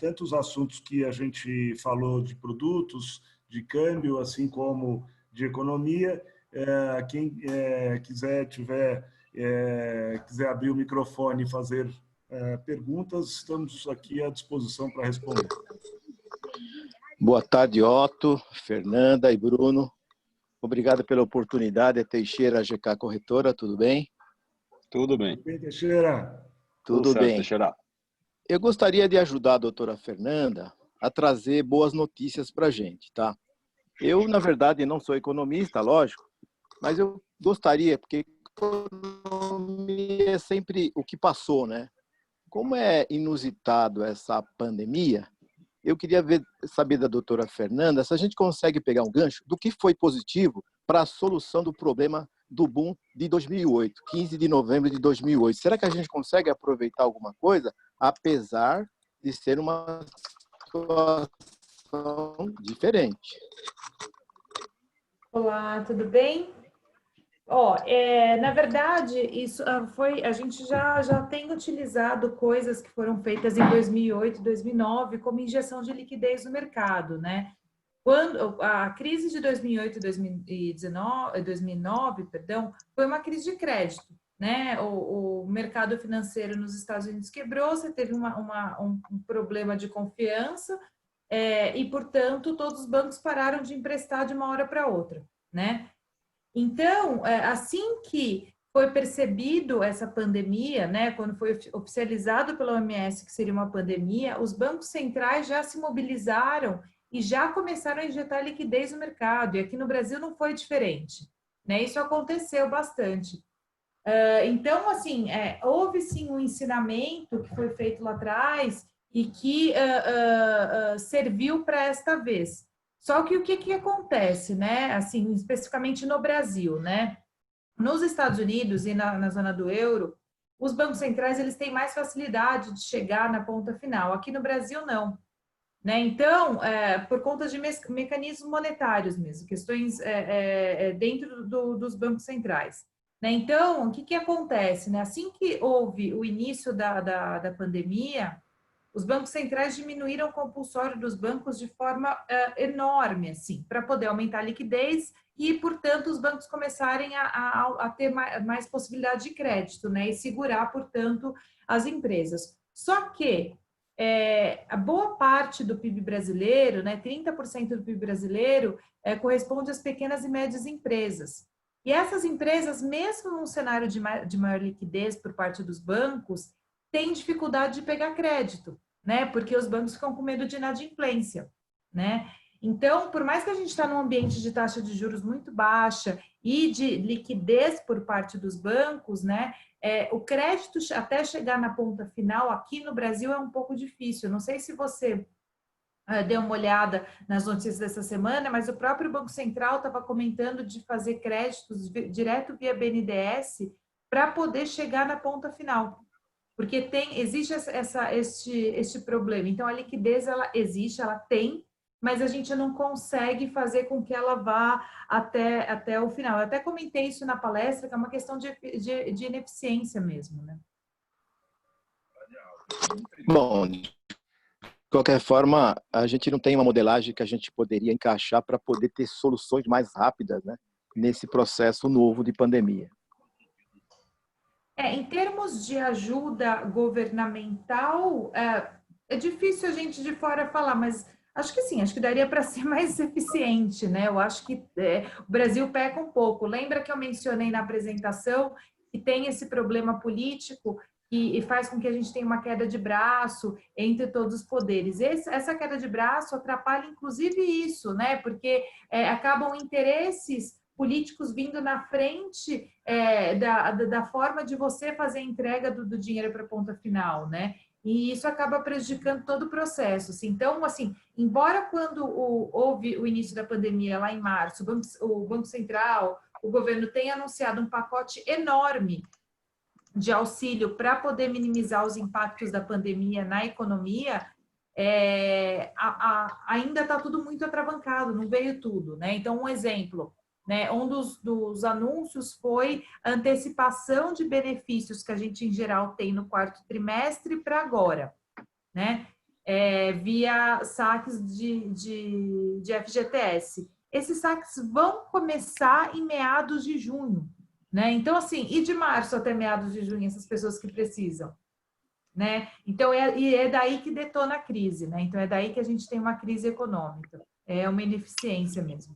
tanto os assuntos que a gente falou de produtos, de câmbio, assim como de economia. Quem quiser abrir o microfone e fazer perguntas, estamos aqui à disposição para responder. Boa tarde, Otto, Fernanda e Bruno. Obrigado pela oportunidade. É Teixeira, GK Corretora, tudo bem? Tudo bem. Tudo bem, Teixeira? Tudo certo, bem. Teixeira. Eu gostaria de ajudar a doutora Fernanda a trazer boas notícias para a gente, tá? Eu, na verdade, não sou economista, lógico, mas eu gostaria, porque economia é sempre o que passou, né? Como é inusitado essa pandemia, eu queria saber da doutora Fernanda se a gente consegue pegar um gancho do que foi positivo para a solução do problema do boom de 2008, 15 de novembro de 2008. Será que a gente consegue aproveitar alguma coisa, apesar de ser uma situação diferente? Olá, tudo bem? Na verdade, isso a gente já tem utilizado coisas que foram feitas em 2008 e 2009 como injeção de liquidez no mercado, né? Quando a crise de 2008 e 2009, perdão, foi uma crise de crédito, né? O mercado financeiro nos Estados Unidos quebrou, você teve um problema de confiança, e, portanto, todos os bancos pararam de emprestar de uma hora para outra, né? Então, assim que foi percebido essa pandemia, né, quando foi oficializado pela OMS que seria uma pandemia, os bancos centrais já se mobilizaram e já começaram a injetar liquidez no mercado. E aqui no Brasil não foi diferente, né? Isso aconteceu bastante. Então, assim, houve sim um ensinamento que foi feito lá atrás e que serviu para esta vez. Só que o que acontece, né? Assim, especificamente no Brasil, né? Nos Estados Unidos e na zona do euro, os bancos centrais eles têm mais facilidade de chegar na ponta final. Aqui no Brasil, não. Né? Então, por conta de mecanismos monetários mesmo, questões dentro dos bancos centrais. Né? Então, o que acontece? Né? Assim que houve o início da pandemia, os bancos centrais diminuíram o compulsório dos bancos de forma enorme, assim, para poder aumentar a liquidez e, portanto, os bancos começarem a ter mais possibilidade de crédito, né? E segurar, portanto, as empresas. Só que a boa parte do PIB brasileiro, né, 30% do PIB brasileiro, corresponde às pequenas e médias empresas. E essas empresas, mesmo num cenário de maior liquidez por parte dos bancos, têm dificuldade de pegar crédito, né? Porque os bancos ficam com medo de inadimplência, né? Então, por mais que a gente está num ambiente de taxa de juros muito baixa e de liquidez por parte dos bancos, né? O crédito até chegar na ponta final aqui no Brasil é um pouco difícil. Não sei se você deu uma olhada nas notícias dessa semana, mas o próprio Banco Central estava comentando de fazer créditos direto via BNDES para poder chegar na ponta final. Porque existe este problema. Então, a liquidez, ela existe, ela tem, mas a gente não consegue fazer com que ela vá até o final. Eu até comentei isso na palestra, que é uma questão de ineficiência mesmo, né? Bom, de qualquer forma, a gente não tem uma modelagem que a gente poderia encaixar para poder ter soluções mais rápidas, né, nesse processo novo de pandemia. Em termos de ajuda governamental, é difícil a gente de fora falar, mas acho que sim, acho que daria para ser mais eficiente, né? Eu acho que o Brasil peca um pouco. Lembra que eu mencionei na apresentação que tem esse problema político e faz com que a gente tenha uma queda de braço entre todos os poderes. Essa queda de braço atrapalha, inclusive, isso, né? Porque acabam interesses políticos vindo na frente da forma de você fazer a entrega do dinheiro para a ponta final, né? E isso acaba prejudicando todo o processo. Assim. Então, assim, embora quando houve o início da pandemia lá em março, o Banco Central, o governo tenha anunciado um pacote enorme de auxílio para poder minimizar os impactos da pandemia na economia, ainda está tudo muito atravancado, não veio tudo, né? Então, um exemplo, né? Um dos anúncios foi a antecipação de benefícios que a gente, em geral, tem no quarto trimestre para agora, né? Via saques de FGTS. Esses saques vão começar em meados de junho, né? Então, assim, e de março até meados de junho, essas pessoas que precisam, né? Então, é daí que detona a crise, né? Então, é daí que a gente tem uma crise econômica. É uma ineficiência mesmo.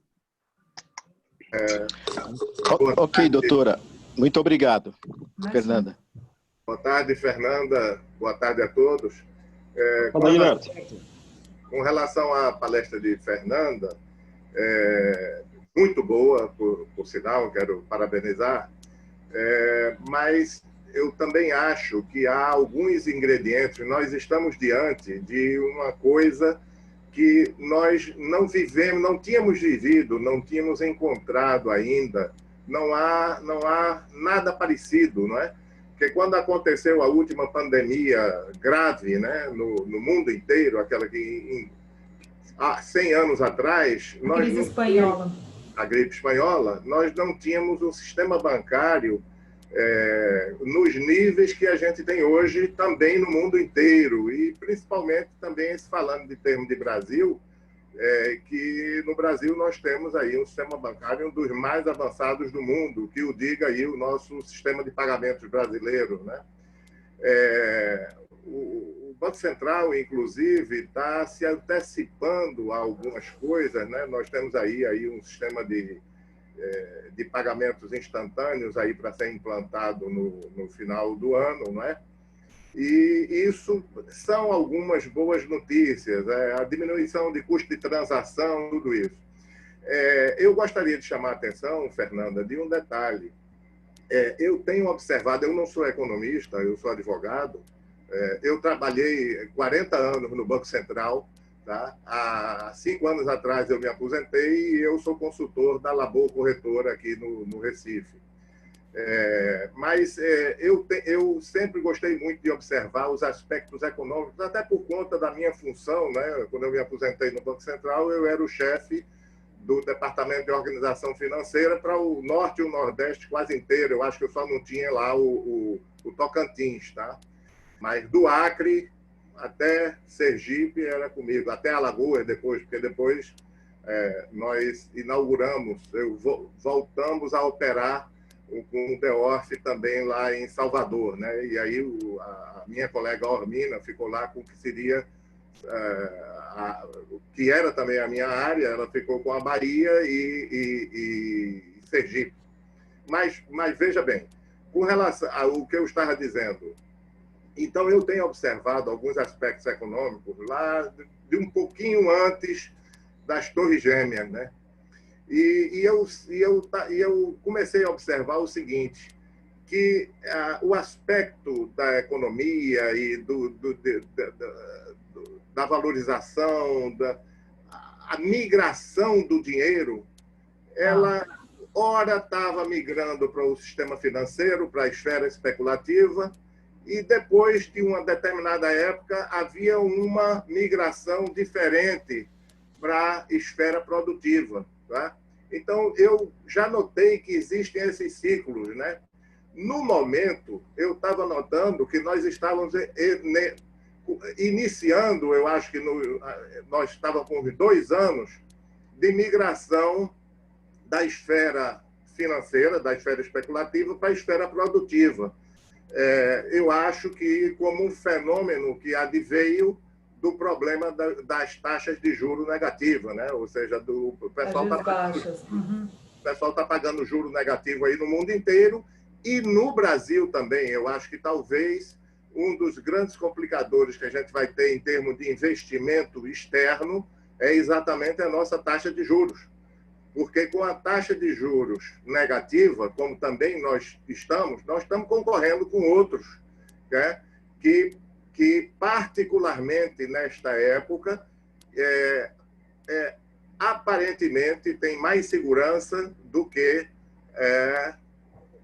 Ok, doutora. Muito obrigado, Imagina. Fernanda. Boa tarde, Fernanda. Boa tarde a todos. Com relação à palestra de Fernanda, muito boa, por sinal, quero parabenizar, mas eu também acho que há alguns ingredientes, nós estamos diante de uma coisa que nós não vivemos, não tínhamos vivido, não tínhamos encontrado ainda, não há nada parecido, não é? Porque quando aconteceu a última pandemia grave, né, no mundo inteiro, aquela que há 100 anos atrás... A gripe espanhola, nós não tínhamos um sistema bancário nos níveis que a gente tem hoje também no mundo inteiro, e principalmente também, falando de termo de Brasil, que no Brasil nós temos aí um sistema bancário um dos mais avançados do mundo, que o diga aí o nosso sistema de pagamentos brasileiro, né? O Banco Central, inclusive, está se antecipando a algumas coisas, né? Nós temos aí um sistema de pagamentos instantâneos aí para ser implantado no final do ano, não é? E isso são algumas boas notícias, a diminuição de custo de transação, tudo isso. Eu gostaria de chamar a atenção, Fernanda, de um detalhe. Eu tenho observado, eu não sou economista, eu sou advogado, eu trabalhei 40 anos no Banco Central, tá? Há 5 anos atrás eu me aposentei e eu sou consultor da Labor Corretora aqui no Recife. Mas eu sempre gostei muito de observar os aspectos econômicos, até por conta da minha função, né? Quando eu me aposentei no Banco Central, eu era o chefe do Departamento de Organização Financeira para o Norte e o Nordeste quase inteiro. Eu acho que eu só não tinha lá o Tocantins, tá? Mas do Acre até Sergipe era comigo, até Alagoas depois, porque depois nós inauguramos, voltamos a operar com o DEORF também lá em Salvador, né? E aí a minha colega Ormina ficou lá com o que seria, que era também a minha área, ela ficou com a Bahia e Sergipe. Mas veja bem, com relação ao que eu estava dizendo, então eu tenho observado alguns aspectos econômicos lá de um pouquinho antes das Torres Gêmeas, né? E eu comecei a observar o seguinte, que o aspecto da economia e da valorização, a migração do dinheiro, ela ora estava migrando para o sistema financeiro, para a esfera especulativa, e depois de uma determinada época havia uma migração diferente para a esfera produtiva. Tá? Então, eu já notei que existem esses ciclos, né? No momento, eu estava notando que nós estávamos iniciando, eu acho que nós estávamos com 2 anos de migração da esfera financeira, da esfera especulativa, para a esfera produtiva. Eu acho que como um fenômeno que adveio do problema das taxas de juro negativa, né? Ou seja, o pessoal está pagando juro negativo aí no mundo inteiro e no Brasil também. Eu acho que talvez um dos grandes complicadores que a gente vai ter em termos de investimento externo é exatamente a nossa taxa de juros. Porque com a taxa de juros negativa, como também nós estamos concorrendo com outros, né? que particularmente nesta época, aparentemente tem mais segurança do que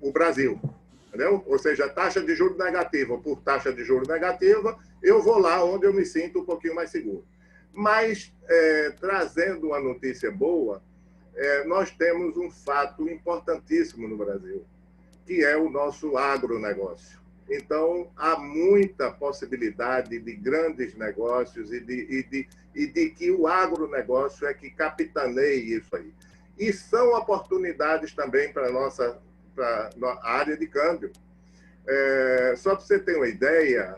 o Brasil. entendeu? Ou seja, taxa de juros negativa por taxa de juros negativa, eu vou lá onde eu me sinto um pouquinho mais seguro. Mas, trazendo uma notícia boa, nós temos um fato importantíssimo no Brasil, que é o nosso agronegócio. Então, há muita possibilidade de grandes negócios e de que o agronegócio é que capitaneie isso aí. E são oportunidades também para a nossa área de câmbio. Só para você ter uma ideia,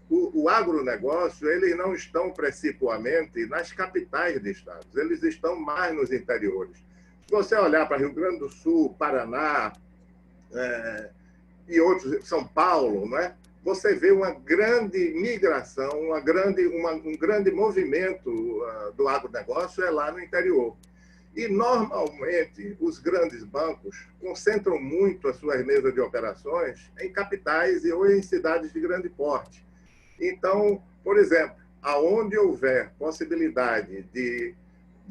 o agronegócio, eles não estão principalmente nas capitais de estados, eles estão mais nos interiores. Se você olhar para Rio Grande do Sul, Paraná, e outros, São Paulo, né? Você vê uma grande migração, um grande movimento do agronegócio lá no interior. E, normalmente, os grandes bancos concentram muito as suas mesas de operações em capitais ou em cidades de grande porte. Então, por exemplo, aonde houver possibilidade de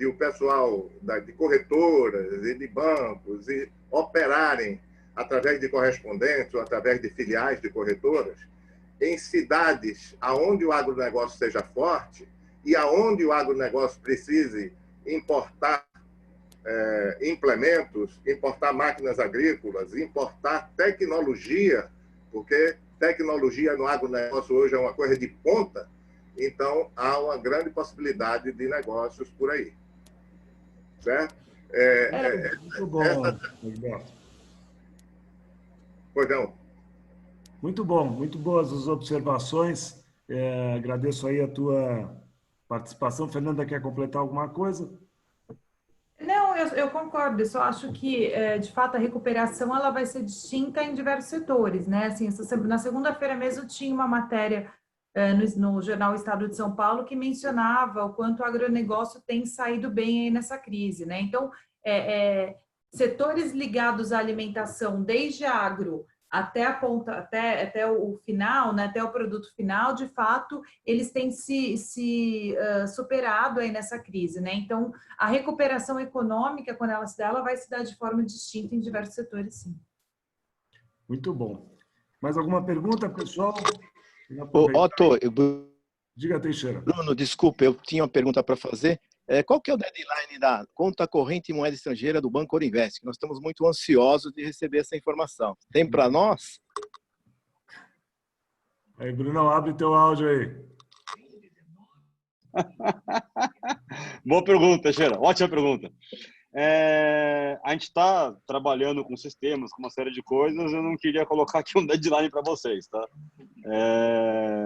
o pessoal de corretoras e de bancos operarem através de correspondentes ou através de filiais de corretoras, em cidades aonde o agronegócio seja forte e aonde o agronegócio precise importar implementos, importar máquinas agrícolas, importar tecnologia, porque tecnologia no agronegócio hoje é uma coisa de ponta, então há uma grande possibilidade de negócios por aí. Certo? Muito bom, Egberto. Pois não. Muito bom, muito boas as observações. Agradeço aí a tua participação. Fernanda, quer completar alguma coisa? Não, eu concordo. Eu só acho que, de fato, a recuperação ela vai ser distinta em diversos setores, né? Assim, na segunda-feira mesmo tinha uma matéria no jornal Estado de São Paulo que mencionava o quanto o agronegócio tem saído bem aí nessa crise, né? Então, setores ligados à alimentação, desde agro até a ponta, até o final, né, até o produto final, de fato, eles têm se superado aí nessa crise, né? Então, a recuperação econômica, quando ela se dá, ela vai se dar de forma distinta em diversos setores, sim. Muito bom. Mais alguma pergunta, pessoal? Otto, Diga, Teixeira. Bruno, desculpa, eu tinha uma pergunta para fazer. Qual que é o deadline da conta corrente em moeda estrangeira do Banco Orinvest? Nós estamos muito ansiosos de receber essa informação. Tem para nós? Aí, Bruno, abre teu áudio aí. Boa pergunta, Teixeira. Ótima pergunta. A gente está trabalhando com sistemas, com uma série de coisas. Eu não queria colocar aqui um deadline para vocês, tá?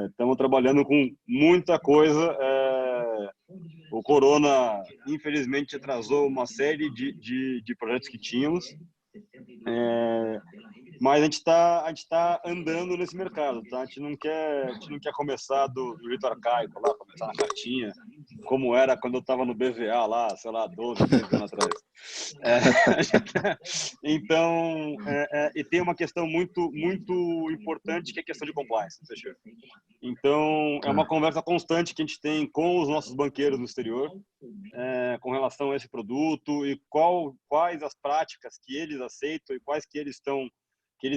Estamos trabalhando com muita coisa. O Corona, infelizmente, atrasou uma série de projetos que tínhamos. Mas a gente tá andando nesse mercado, tá? A gente não quer começar do jeito arcaico lá, começar na cartinha, como era quando eu estava no BVA lá, sei lá, 12, 13 anos atrás. Então, e tem uma questão muito, muito importante, que é a questão de compliance, fechou? Então, é uma conversa constante que a gente tem com os nossos banqueiros no exterior, com relação a esse produto e quais as práticas que eles aceitam e quais que eles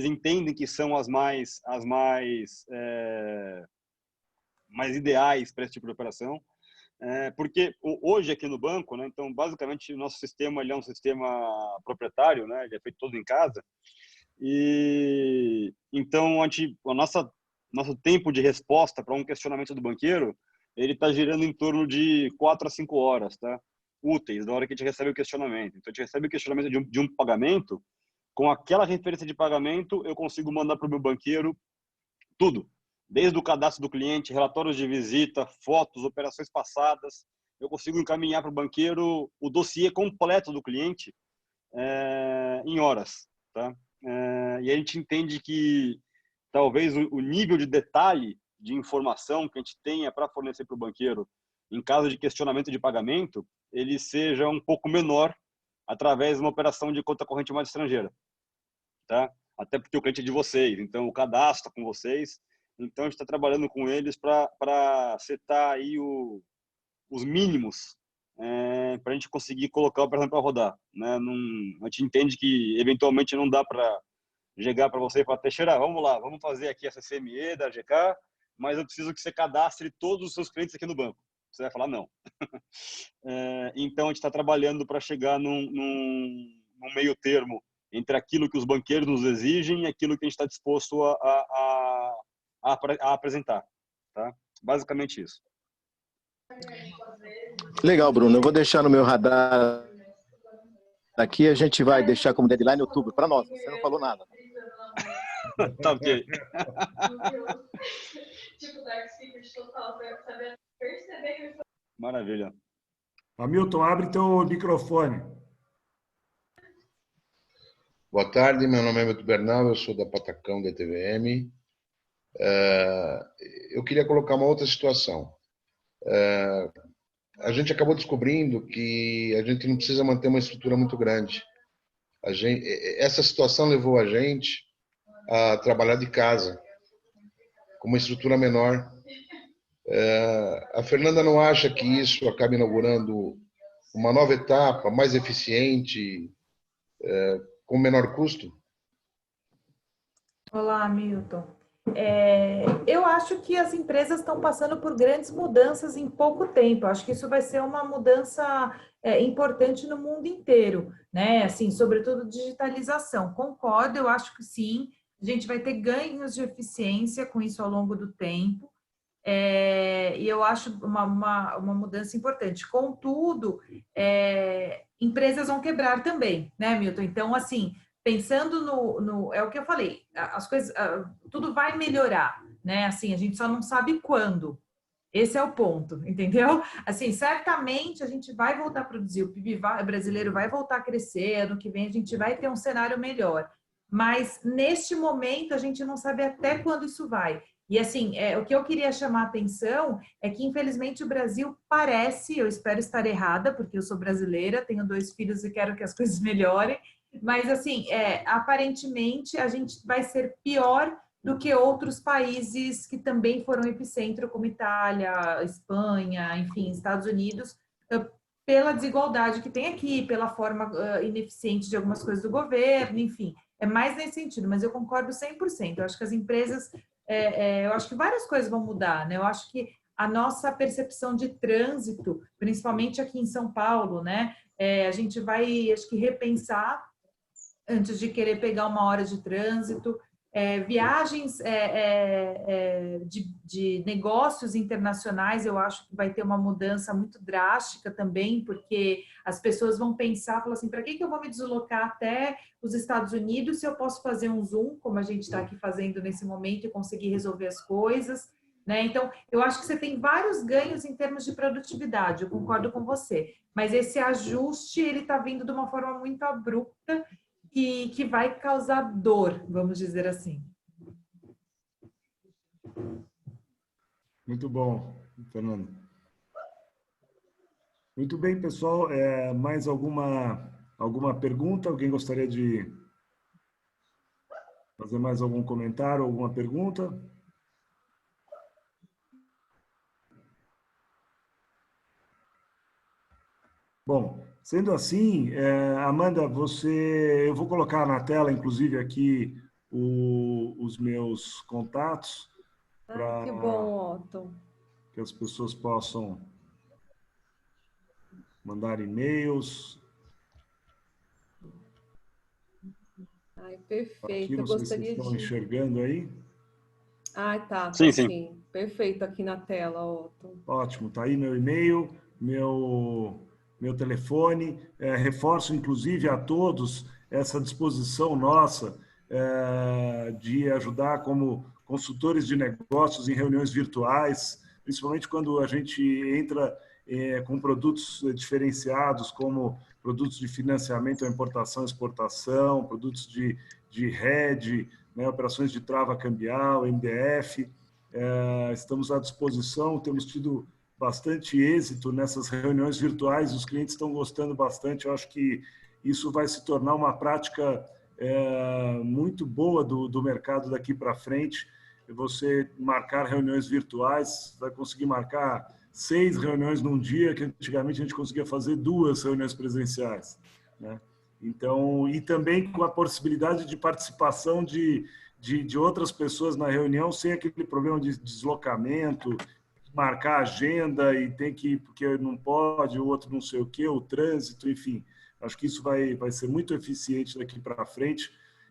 entendem que são as mais ideais para esse tipo de operação. Porque hoje aqui no banco, né, então basicamente o nosso sistema ele é um sistema proprietário, né, ele é feito todo em casa, e então nosso tempo de resposta para um questionamento do banqueiro, ele está girando em torno de 4 a 5 horas, tá? Úteis, da hora que a gente recebe o questionamento. Então a gente recebe o questionamento de um pagamento, com aquela referência de pagamento eu consigo mandar para o meu banqueiro tudo. Desde o cadastro do cliente, relatórios de visita, fotos, operações passadas. Eu consigo encaminhar para o banqueiro o dossiê completo do cliente em horas. Tá? E a gente entende que talvez o nível de detalhe de informação que a gente tenha para fornecer para o banqueiro em caso de questionamento de pagamento, ele seja um pouco menor através de uma operação de conta corrente mais estrangeira. Tá? Até porque o cliente é de vocês, então o cadastro com vocês. Então, a gente está trabalhando com eles para setar aí os mínimos para a gente conseguir colocar a operação para rodar. Né? A gente entende que, eventualmente, não dá para chegar para você e falar, Teixeira, vamos lá, vamos fazer aqui essa CME da GK, mas eu preciso que você cadastre todos os seus clientes aqui no banco. Você vai falar não. Então, a gente está trabalhando para chegar num meio termo entre aquilo que os banqueiros nos exigem e aquilo que a gente está disposto a apresentar. Tá? Basicamente isso. Legal, Bruno. Eu vou deixar no meu radar aqui, a gente vai deixar como deadline outubro para nós. Você não falou nada. Tá ok. Maravilha. Hamilton, abre teu microfone. Boa tarde, meu nome é Hamilton Bernal, eu sou da Patacão da TVM. Eu queria colocar uma outra situação. A gente acabou descobrindo que a gente não precisa manter uma estrutura muito grande. Essa situação levou a gente a trabalhar de casa, com uma estrutura menor. A Fernanda não acha que isso acaba inaugurando uma nova etapa, mais eficiente, com menor custo? Olá, Milton. Eu acho que as empresas estão passando por grandes mudanças em pouco tempo. Acho que isso vai ser uma mudança importante no mundo inteiro, né? Assim, sobretudo digitalização. Concordo, eu acho que sim. A gente vai ter ganhos de eficiência com isso ao longo do tempo. E eu acho uma mudança importante. Contudo, empresas vão quebrar também, né, Milton? Então, assim, pensando é o que eu falei, as coisas, tudo vai melhorar, né? Assim, a gente só não sabe quando. Esse é o ponto, entendeu? Assim, certamente a gente vai voltar a produzir, o PIB brasileiro vai voltar a crescer, ano que vem a gente vai ter um cenário melhor. Mas, neste momento, a gente não sabe até quando isso vai. E, assim, o que eu queria chamar a atenção é que, infelizmente, o Brasil parece, eu espero estar errada, porque eu sou brasileira, tenho 2 filhos e quero que as coisas melhorem, mas, assim, aparentemente, a gente vai ser pior do que outros países que também foram epicentro, como Itália, Espanha, enfim, Estados Unidos, pela desigualdade que tem aqui, pela forma ineficiente de algumas coisas do governo, enfim, é mais nesse sentido, mas eu concordo 100%. Eu acho que as empresas, eu acho que várias coisas vão mudar, né? Eu acho que a nossa percepção de trânsito, principalmente aqui em São Paulo, né? A gente vai, acho que, repensar antes de querer pegar uma hora de trânsito. Viagens de negócios internacionais, eu acho que vai ter uma mudança muito drástica também, porque as pessoas vão pensar, falar assim, para que eu vou me deslocar até os Estados Unidos se eu posso fazer um Zoom, como a gente está aqui fazendo nesse momento, e conseguir resolver as coisas, né? Então, eu acho que você tem vários ganhos em termos de produtividade, eu concordo com você, mas esse ajuste, ele está vindo de uma forma muito abrupta, que vai causar dor, vamos dizer assim. Muito bom, Fernando. Muito bem, pessoal. Mais alguma pergunta? Alguém gostaria de fazer mais algum comentário, alguma pergunta? Bom, sendo assim, Amanda, eu vou colocar na tela, inclusive, aqui os meus contatos para que bom, Otto. que as pessoas possam mandar e-mails. Perfeito. Aqui, não sei se vocês estão enxergando aí. Tá. Sim. Perfeito aqui na tela, Otto. Ótimo, tá aí meu e-mail, meu telefone. Reforço, inclusive, a todos essa disposição nossa de ajudar como consultores de negócios em reuniões virtuais, principalmente quando a gente entra com produtos diferenciados, como produtos de financiamento à importação e exportação, produtos de hedge, né, operações de trava cambial, MDF. Estamos à disposição, temos tido bastante êxito nessas reuniões virtuais, os clientes estão gostando bastante. Eu acho que isso vai se tornar uma prática muito boa do mercado daqui para frente. Você marcar reuniões virtuais, vai conseguir marcar 6 reuniões num dia, que antigamente a gente conseguia fazer 2 reuniões presenciais, né? Então, e também com a possibilidade de participação de outras pessoas na reunião, sem aquele problema de deslocamento, marcar a agenda e tem que ir porque não pode, o outro não sei o quê, o trânsito, enfim. Acho que isso vai ser muito eficiente daqui para frente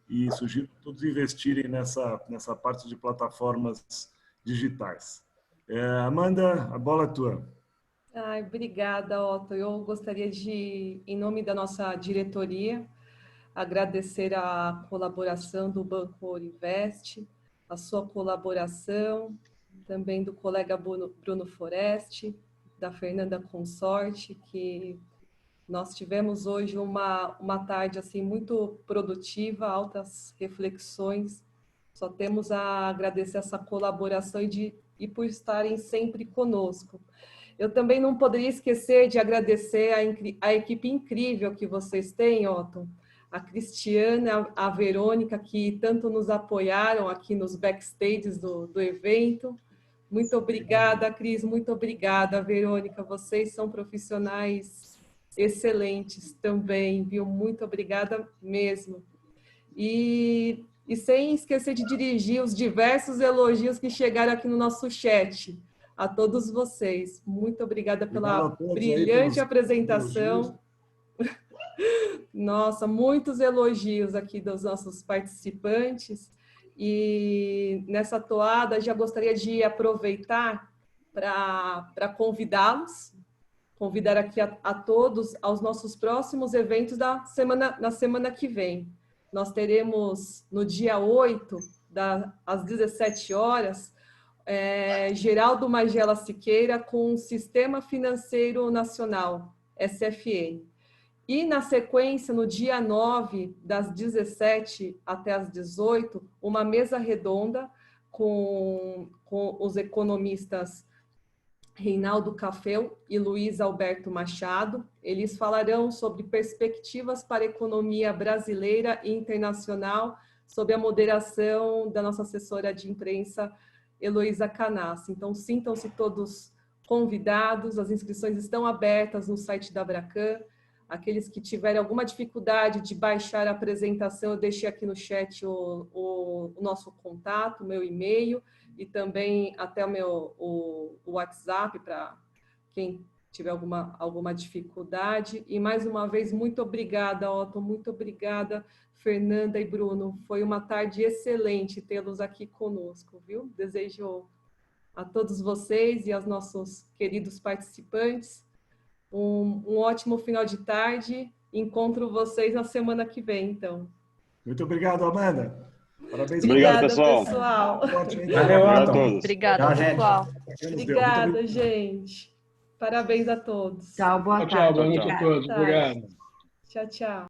e sugiro que todos investirem nessa parte de plataformas digitais. Amanda, a bola é tua. Ai, obrigada, Otto. Eu gostaria de, em nome da nossa diretoria, agradecer a colaboração do Banco Orinvest, a sua colaboração, também do colega Bruno Foresti, da Fernanda Consorte, que nós tivemos hoje uma tarde assim, muito produtiva, altas reflexões. Só temos a agradecer essa colaboração e por estarem sempre conosco. Eu também não poderia esquecer de agradecer a equipe incrível que vocês têm, Otto. A Cristiana, a Verônica, que tanto nos apoiaram aqui nos backstages do evento. Muito obrigada, Cris, muito obrigada, Verônica. Vocês são profissionais excelentes também, viu? Muito obrigada mesmo. E sem esquecer de dirigir os diversos elogios que chegaram aqui no nosso chat. A todos vocês. Muito obrigada pela brilhante apresentação. Nossa, muitos elogios aqui dos nossos participantes. E nessa toada, já gostaria de aproveitar para convidar aqui a todos aos nossos próximos eventos na semana que vem. Nós teremos no dia 8, às 17 horas, Geraldo Magela Siqueira com o Sistema Financeiro Nacional, SFN. E, na sequência, no dia 9, das 17 até as 18, uma mesa redonda com os economistas Reinaldo Cafeu e Luiz Alberto Machado. Eles falarão sobre perspectivas para a economia brasileira e internacional, sob a moderação da nossa assessora de imprensa, Heloísa Canassi. Então, sintam-se todos convidados, as inscrições estão abertas no site da Abracan. Aqueles que tiverem alguma dificuldade de baixar a apresentação, eu deixei aqui no chat o nosso contato, o meu e-mail e também até o WhatsApp para quem tiver alguma dificuldade. E mais uma vez, muito obrigada, Otto, muito obrigada, Fernanda e Bruno. Foi uma tarde excelente tê-los aqui conosco, viu? Desejo a todos vocês e aos nossos queridos participantes um ótimo final de tarde. Encontro vocês na semana que vem, então. Muito obrigado, Amanda. Parabéns. Obrigado, pessoal. Valeu, Obrigado a Otto. todos. Obrigada, Tchau, pessoal. Obrigada, gente. Parabéns a todos. Tchau, boa tarde. Tchau, boa noite a todos. Boa tarde. Obrigado. Tchau, tchau.